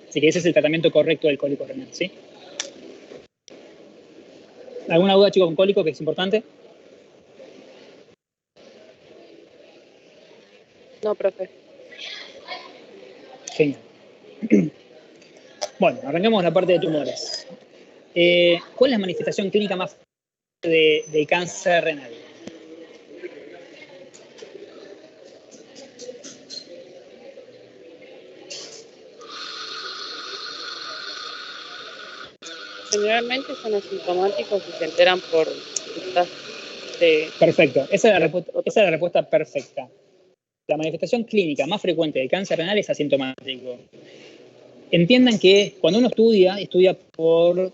Así que ese es el tratamiento correcto del cólico renal, ¿sí? ¿Alguna duda, chicos, con cólico, que es importante? No, profe. Genial. Bueno, arrancamos la parte de tumores. ¿Cuál es la manifestación clínica más fuerte de cáncer renal? Generalmente son asintomáticos y se enteran por visitas de... Perfecto, esa es la respuesta perfecta. La manifestación clínica más frecuente del cáncer renal es asintomático. Entiendan que cuando uno estudia por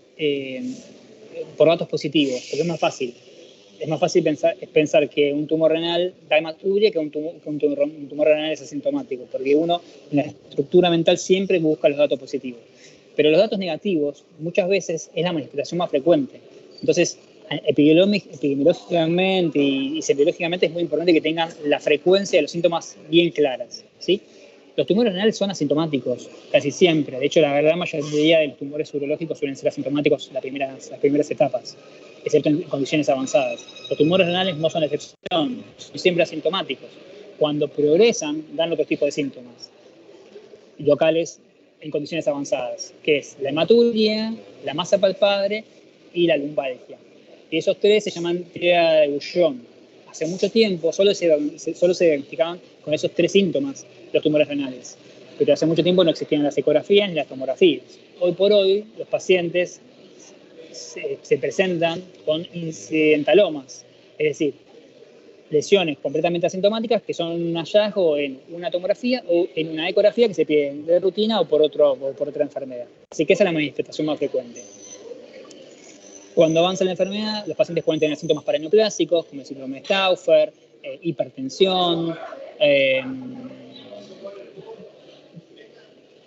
datos positivos, porque es más fácil. Es más fácil pensar que un tumor renal da hematuria que un tumor renal es asintomático, porque uno en la estructura mental siempre busca los datos positivos. Pero los datos negativos muchas veces es la manifestación más frecuente. Entonces, epidemiológicamente y semiológicamente es muy importante que tengan la frecuencia de los síntomas bien claras, ¿sí? Los tumores renales son asintomáticos, casi siempre. De hecho, la gran mayoría de los tumores urológicos suelen ser asintomáticos las primeras etapas, excepto en condiciones avanzadas. Los tumores renales no son excepción, son siempre asintomáticos. Cuando progresan, dan otro tipo de síntomas locales en condiciones avanzadas, que es la hematuria, la masa palpable y la lumbalgia. Y esos tres se llaman tríada de Bouillon. Hace mucho tiempo solo se diagnosticaban con esos tres síntomas los tumores renales, pero hace mucho tiempo no existían las ecografías ni las tomografías. Hoy por hoy los pacientes se presentan con incidentalomas, es decir, lesiones completamente asintomáticas que son un hallazgo en una tomografía o en una ecografía que se pide de rutina o por otra enfermedad. Así que esa es la manifestación más frecuente. Cuando avanza la enfermedad, los pacientes pueden tener síntomas paraneoplásicos, como el síndrome de Stauffer, hipertensión,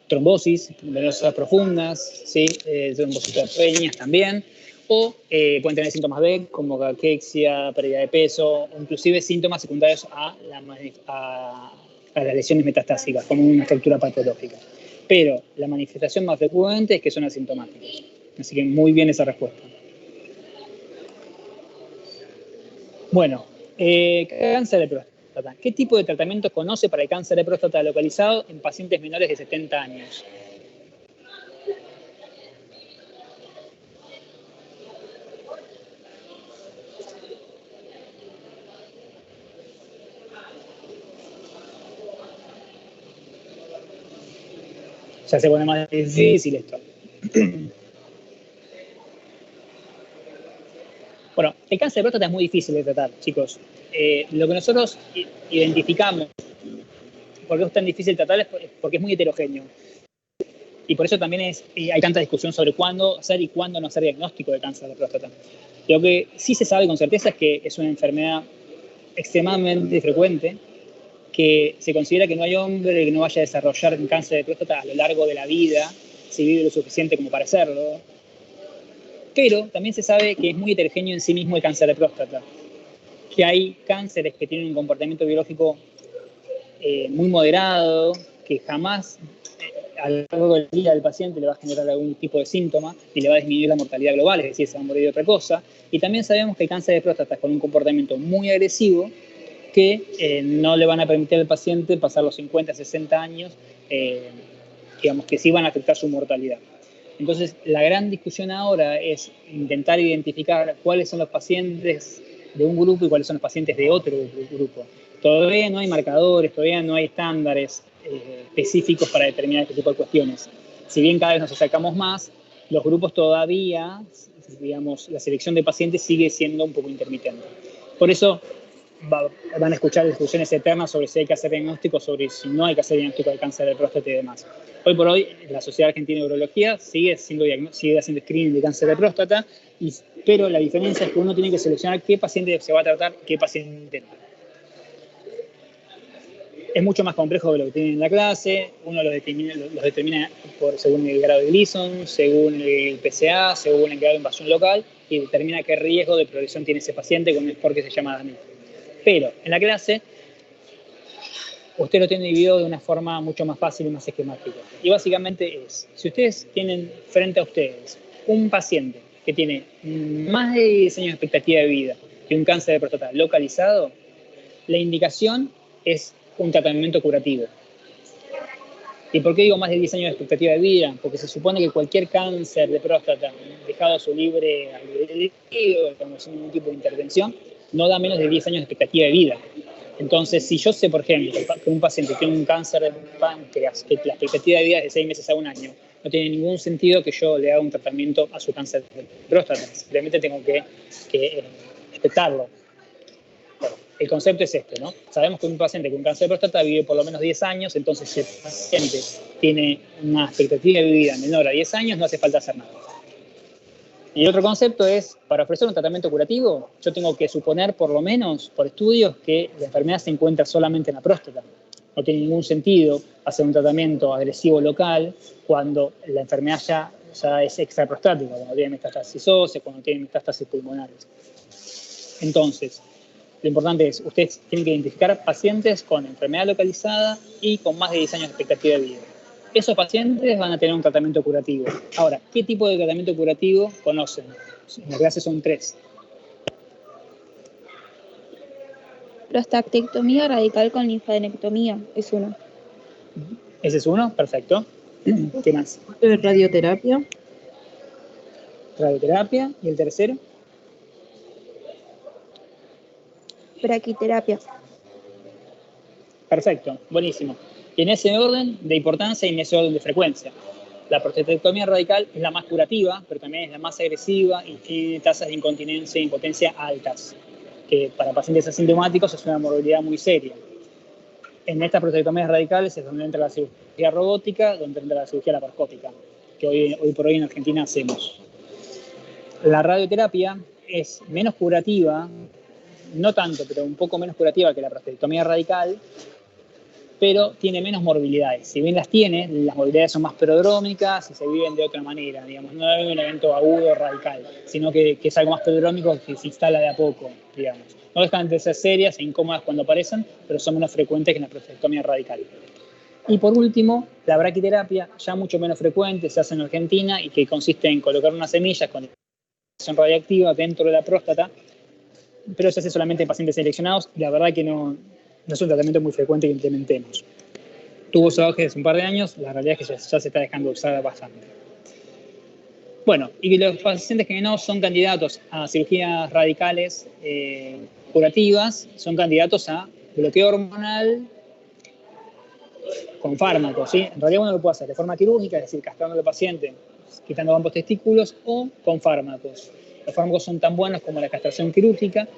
trombosis venosas profundas, ¿sí? Trombocitopenias también, o pueden tener síntomas B, como caquexia, pérdida de peso, o inclusive síntomas secundarios a las lesiones metastásicas, como una fractura patológica. Pero la manifestación más frecuente es que son asintomáticos. Así que muy bien esa respuesta. Bueno, cáncer de próstata. ¿Qué tipo de tratamiento conoce para el cáncer de próstata localizado en pacientes menores de 70 años? Ya se pone más difícil esto. Bueno, el cáncer de próstata es muy difícil de tratar, chicos. Lo que nosotros identificamos, por qué es tan difícil tratar, es porque es muy heterogéneo. Y por eso también hay tanta discusión sobre cuándo hacer y cuándo no hacer diagnóstico de cáncer de próstata. Lo que sí se sabe con certeza es que es una enfermedad extremadamente frecuente, que se considera que no hay hombre que no vaya a desarrollar un cáncer de próstata a lo largo de la vida, si vive lo suficiente como para hacerlo. Pero también se sabe que es muy heterogéneo en sí mismo el cáncer de próstata, que hay cánceres que tienen un comportamiento biológico muy moderado, que jamás a lo largo del día del paciente le va a generar algún tipo de síntoma y le va a disminuir la mortalidad global, es decir, se va a morir de otra cosa. Y también sabemos que el cáncer de próstata con un comportamiento muy agresivo que no le van a permitir al paciente pasar los 50, 60 años, digamos que sí van a afectar su mortalidad. Entonces, la gran discusión ahora es intentar identificar cuáles son los pacientes de un grupo y cuáles son los pacientes de otro grupo. Todavía no hay marcadores, todavía no hay estándares específicos para determinar este tipo de cuestiones. Si bien cada vez nos acercamos más, los grupos todavía, digamos, la selección de pacientes sigue siendo un poco intermitente. Por eso van a escuchar discusiones eternas sobre si hay que hacer diagnóstico, sobre si no hay que hacer diagnóstico de cáncer de próstata y demás. Hoy por hoy, la Sociedad Argentina de Urología sigue haciendo screening de cáncer de próstata, pero la diferencia es que uno tiene que seleccionar qué paciente se va a tratar y qué paciente no. Es mucho más complejo de lo que tienen en la clase, uno los determina según el grado de Gleason, según el PSA, según el grado de invasión local, y determina qué riesgo de progresión tiene ese paciente con un score que se llama DAMI. Pero en la clase, usted lo tiene dividido de una forma mucho más fácil y más esquemática. Y básicamente es, si ustedes tienen frente a ustedes un paciente que tiene más de 10 años de expectativa de vida y un cáncer de próstata localizado, la indicación es un tratamiento curativo. ¿Y por qué digo más de 10 años de expectativa de vida? Porque se supone que cualquier cáncer de próstata dejado a su libre albedrío, sin ningún tipo de intervención, no da menos de 10 años de expectativa de vida. Entonces, si yo sé, por ejemplo, que un paciente tiene un cáncer de páncreas, que la expectativa de vida es de 6 meses a 1 año, no tiene ningún sentido que yo le haga un tratamiento a su cáncer de próstata. Simplemente tengo que respetarlo. El concepto es este, ¿no? Sabemos que un paciente con cáncer de próstata vive por lo menos 10 años, entonces si el paciente tiene una expectativa de vida menor a 10 años, no hace falta hacer nada. Y el otro concepto es, para ofrecer un tratamiento curativo, yo tengo que suponer, por lo menos, por estudios, que la enfermedad se encuentra solamente en la próstata. No tiene ningún sentido hacer un tratamiento agresivo local cuando la enfermedad ya es extraprostática, cuando tiene metástasis óseas, cuando tiene metástasis pulmonares. Entonces, lo importante es, ustedes tienen que identificar pacientes con enfermedad localizada y con más de 10 años de expectativa de vida. Esos pacientes van a tener un tratamiento curativo. Ahora, ¿qué tipo de tratamiento curativo conocen? En la clase son 3. Prostatectomía radical con linfadenectomía es uno. ¿Ese es uno? Perfecto. ¿Qué más? Radioterapia. Radioterapia. ¿Y el tercero? Braquiterapia. Perfecto, buenísimo. Y en ese orden de importancia y en ese orden de frecuencia. La prostatectomía radical es la más curativa, pero también es la más agresiva y tiene tasas de incontinencia e impotencia altas, que para pacientes asintomáticos es una morbilidad muy seria. En estas prostatectomías radicales es donde entra la cirugía robótica, donde entra la cirugía laparoscópica, que hoy por hoy en Argentina hacemos. La radioterapia es menos curativa, no tanto, pero un poco menos curativa que la prostatectomía radical, pero tiene menos morbilidades. Si bien las tiene, las morbilidades son más prodrómicas y se viven de otra manera, digamos, no es un evento agudo radical, sino que es algo más prodrómico que se instala de a poco, digamos. No dejan de ser serias e incómodas cuando aparecen, pero son menos frecuentes que en la prostatectomía radical. Y por último, la braquiterapia, ya mucho menos frecuente, se hace en Argentina y que consiste en colocar unas semillas con radiación radiactiva dentro de la próstata, pero se hace solamente en pacientes seleccionados y la verdad que no es un tratamiento muy frecuente que implementemos. Tuvo su auge hace un par de años, la realidad es que ya se está dejando usar bastante. Bueno, y los pacientes que no son candidatos a cirugías radicales curativas, son candidatos a bloqueo hormonal con fármacos, ¿sí? En realidad uno lo puede hacer de forma quirúrgica, es decir, castrando al paciente, quitando ambos testículos, o con fármacos. Los fármacos son tan buenos como la castración quirúrgica.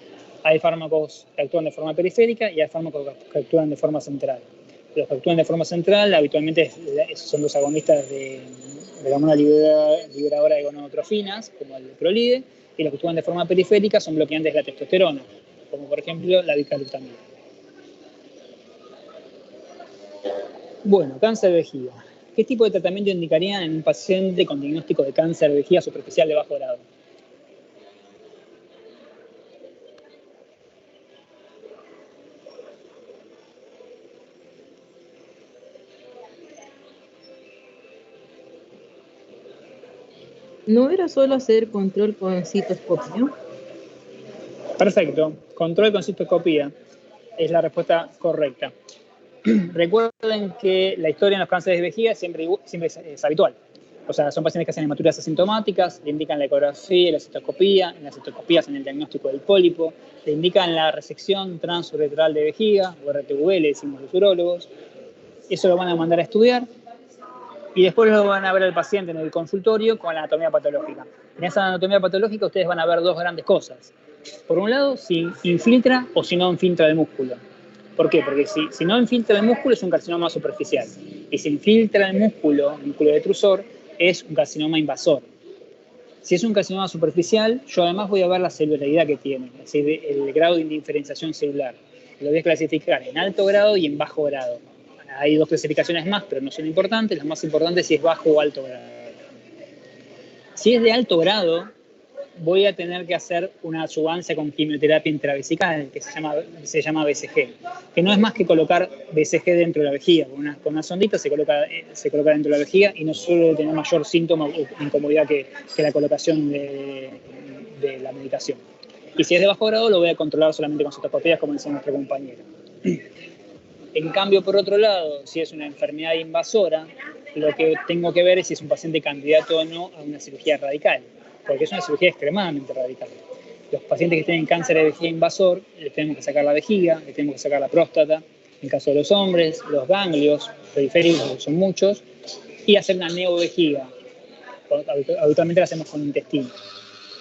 Hay fármacos que actúan de forma periférica y hay fármacos que actúan de forma central. Los que actúan de forma central habitualmente son los agonistas de la hormona liberadora de gonadotrofinas, como el Prolide, y los que actúan de forma periférica son bloqueantes de la testosterona, como por ejemplo la bicalutamida. Bueno, cáncer de vejiga. ¿Qué tipo de tratamiento indicarían en un paciente con diagnóstico de cáncer de vejiga superficial de bajo grado? ¿No era solo hacer control con citoscopia? Perfecto. Control con cistoscopía es la respuesta correcta. Recuerden que la historia en los cánceres de vejiga siempre es habitual. O sea, son pacientes que hacen hematurías asintomáticas, le indican la ecografía y la citoscopía, en las citoscopías en el diagnóstico del pólipo, le indican la resección transuretral de vejiga, o RTV, le decimos los urólogos. Eso lo van a mandar a estudiar y después lo van a ver al paciente en el consultorio con la anatomía patológica. En esa anatomía patológica ustedes van a ver dos grandes cosas. Por un lado, si infiltra o si no infiltra el músculo. ¿Por qué? Porque si no infiltra el músculo es un carcinoma superficial. Y si infiltra el músculo detrusor, es un carcinoma invasor. Si es un carcinoma superficial, yo además voy a ver la celularidad que tiene, es decir, el grado de indiferenciación celular. Lo voy a clasificar en alto grado y en bajo grado. Hay dos clasificaciones más, pero no son importantes. Las más importantes si es bajo o alto grado. Si es de alto grado, voy a tener que hacer una adyuvancia con quimioterapia intravesical, que se llama BCG, que no es más que colocar BCG dentro de la vejiga. Con una sondita se coloca dentro de la vejiga y no suele tener mayor síntoma o incomodidad que la colocación de la medicación. Y si es de bajo grado, lo voy a controlar solamente con citoscopías, como decía nuestro compañero. En cambio, por otro lado, si es una enfermedad invasora, lo que tengo que ver es si es un paciente candidato o no a una cirugía radical, porque es una cirugía extremadamente radical. Los pacientes que tienen cáncer de vejiga invasor, les tenemos que sacar la vejiga, les tenemos que sacar la próstata, en el caso de los hombres, los ganglios periféricos, que son muchos, y hacer una neovejiga. Habitualmente la hacemos con intestino.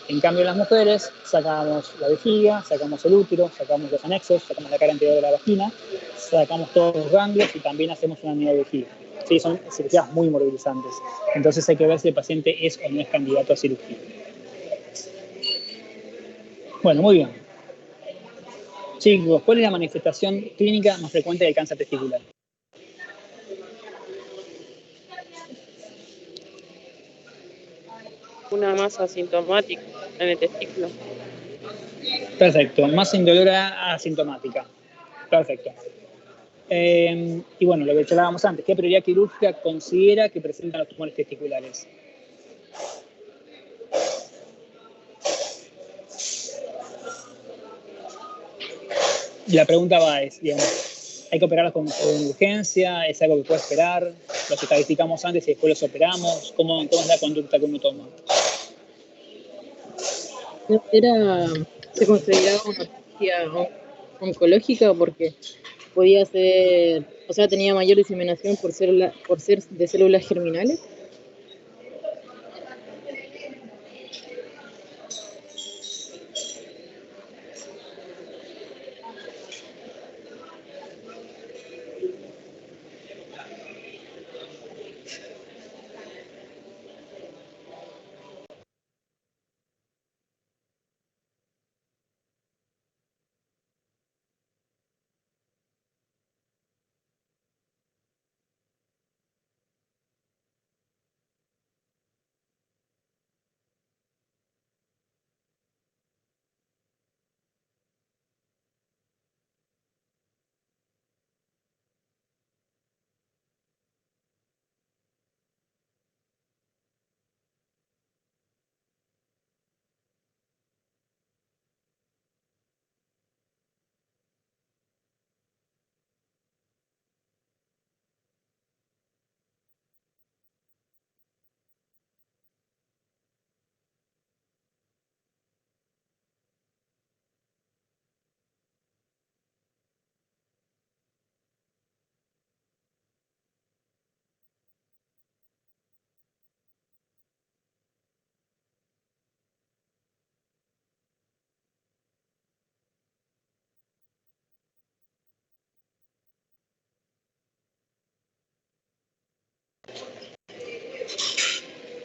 En cambio, en las mujeres sacamos la vejiga, sacamos el útero, sacamos los anexos, sacamos la cara anterior de la vagina, sacamos todos los ganglios y también hacemos una neovejiga. Sí, son cirugías muy morbilizantes. Entonces hay que ver si el paciente es o no es candidato a cirugía. Bueno, muy bien. Chicos, ¿cuál es la manifestación clínica más frecuente del cáncer testicular? Una masa asintomática en el testículo. Perfecto, masa indolora asintomática. Perfecto. Y bueno, lo que hablábamos antes, ¿qué prioridad quirúrgica considera que presentan los tumores testiculares? Y la pregunta va es, digamos, ¿hay que operarlos con urgencia? ¿Es algo que puede esperar? ¿Los estadificamos antes y después los operamos? ¿Cómo es la conducta que uno toma? Se consideraba una patología oncológica porque podía ser, o sea, tenía mayor diseminación por ser de células germinales.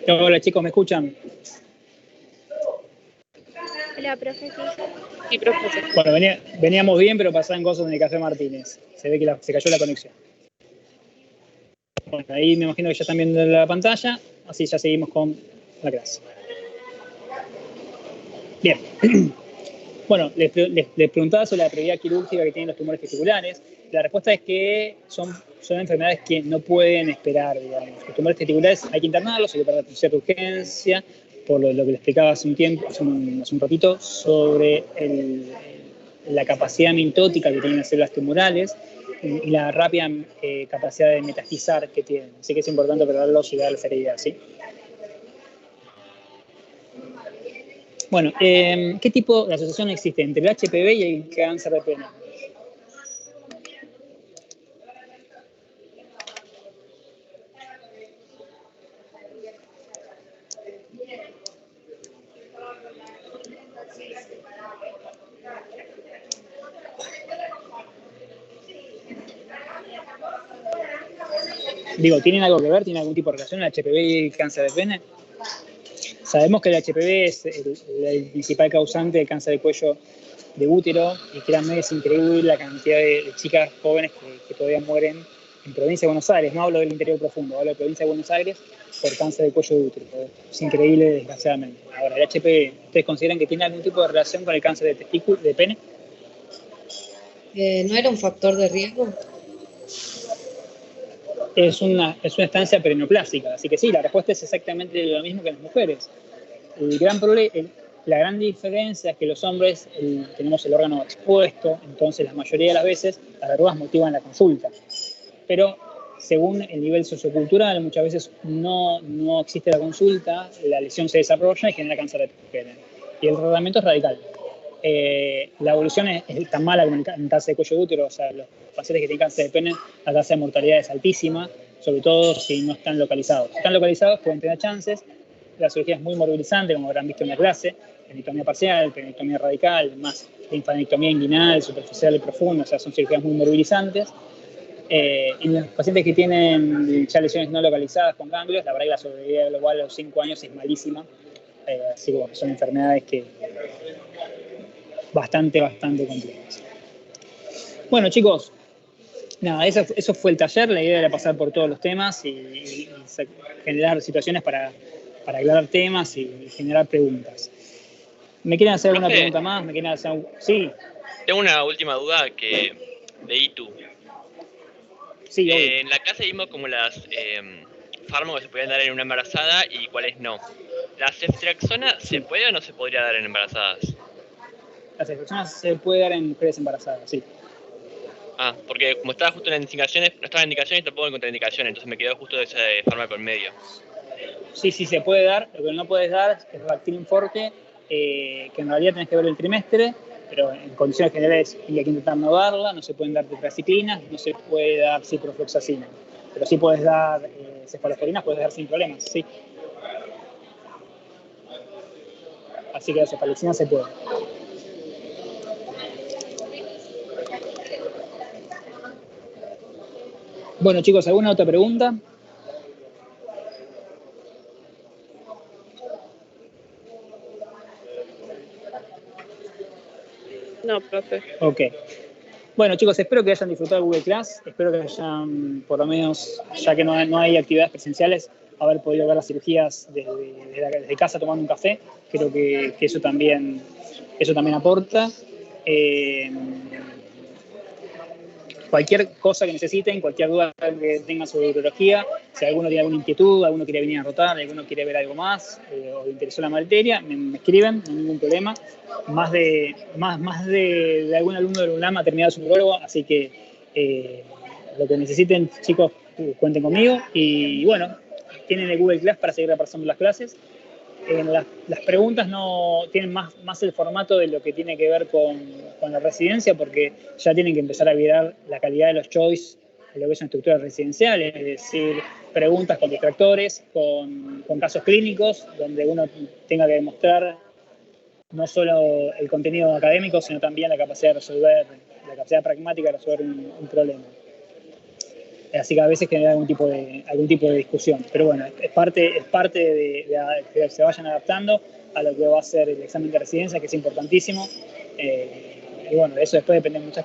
Hola chicos, ¿me escuchan? Hola, profe. Sí, profe. Bueno, veníamos bien, pero pasaban cosas en el Café Martínez. Se ve que se cayó la conexión. Bueno, ahí me imagino que ya están viendo la pantalla, así ya seguimos con la clase. Bien. Bueno, les preguntaba sobre la prioridad quirúrgica que tienen los tumores testiculares. La respuesta es que son enfermedades que no pueden esperar, digamos. Los tumores testiculares hay que internarlos, hay que operar con cierta urgencia, por lo que le explicaba hace un ratito, sobre la capacidad mintótica que tienen las células tumorales y la rápida capacidad de metastizar que tienen. Así que es importante verlos y darles heredidad, ¿sí? Bueno, ¿qué tipo de asociación existe entre el HPV y el cáncer de pene? Digo, ¿tienen algo que ver? ¿Tienen algún tipo de relación el HPV y el cáncer de pene? Sabemos que el HPV es el principal causante del cáncer de cuello de útero y créanme, es increíble la cantidad de chicas jóvenes que todavía mueren en provincia de Buenos Aires. No hablo del interior profundo, hablo de provincia de Buenos Aires por cáncer de cuello de útero. Es increíble, desgraciadamente. Ahora, el HPV, ¿ustedes consideran que tiene algún tipo de relación con el cáncer de testículo, de pene? ¿No era un factor de riesgo? Es una estancia perineoplásica, así que sí, la respuesta es exactamente lo mismo que en las mujeres. La gran diferencia es que los hombres tenemos el órgano expuesto, entonces la mayoría de las veces las verrugas motivan la consulta. Pero según el nivel sociocultural, muchas veces no existe la consulta, la lesión se desarrolla y genera cáncer de pene. Y el tratamiento es radical. La evolución es tan mala como en cáncer de cuello de útero, o sea, los pacientes que tienen cáncer de pene, la tasa de mortalidad es altísima, sobre todo si no están localizados. Si están localizados pueden tener chances. La cirugía es muy morbilizante, como habrán visto en la clase, penectomía parcial, penectomía radical, más linfadenectomía inguinal, superficial y profunda, o sea, son cirugías muy morbilizantes. Y los pacientes que tienen ya lesiones no localizadas con ganglios, la verdad que la sobrevida global a los 5 años es malísima, así que bueno, son enfermedades que bastante complejas. Bueno, chicos, nada, eso fue el taller. La idea era pasar por todos los temas y generar situaciones para aclarar temas y generar preguntas. ¿Me quieren hacer alguna pregunta más? ¿Me quieren hacer Sí. Tengo una última duda de ITU. Sí, en la clase vimos como las fármacos se podían dar en una embarazada y cuáles no. ¿La ceftriaxona se puede o no se podría dar en embarazadas? La ceftriaxona se puede dar en mujeres embarazadas, sí. Ah, porque como estaba justo en las indicaciones, no estaba en indicaciones y tampoco en contraindicaciones, entonces me quedó justo ese fármaco en medio. Sí, se puede dar. Lo que no puedes dar es Bactrim Forte, que en realidad tenés que ver el trimestre, pero en condiciones generales hay que intentar no darla. No se pueden dar tetraciclinas, no se puede dar ciprofloxacina. Pero sí puedes dar cefalosporinas, puedes dar sin problemas, sí. Así que la cefalexina se puede. Bueno, chicos, ¿alguna otra pregunta? No, profe. Ok. Bueno, chicos, espero que hayan disfrutado de Google Class. Espero que hayan, por lo menos, ya que no hay actividades presenciales, haber podido ver las cirugías desde casa tomando un café. Creo que eso también aporta. Cualquier cosa que necesiten, cualquier duda que tengan sobre urología, si alguno tiene alguna inquietud, alguno quiere venir a rotar, alguno quiere ver algo más o le interesó la materia, me escriben, no hay ningún problema. Más de algún alumno del UNAM ha terminado su urologo, así que lo que necesiten, chicos, cuenten conmigo. Y bueno, tienen el Google Class para seguir repasando las clases. Las preguntas no tienen más el formato de lo que tiene que ver con la residencia, porque ya tienen que empezar a virar la calidad de los choice de lo que es una estructura residencial, es decir, preguntas con distractores, con casos clínicos, donde uno tenga que demostrar no solo el contenido académico, sino también la capacidad de resolver, la capacidad pragmática de resolver un problema. Así que a veces genera algún tipo de discusión. Pero bueno, es parte de que se vayan adaptando a lo que va a ser el examen de residencia, que es importantísimo. Y bueno, de eso después depende muchas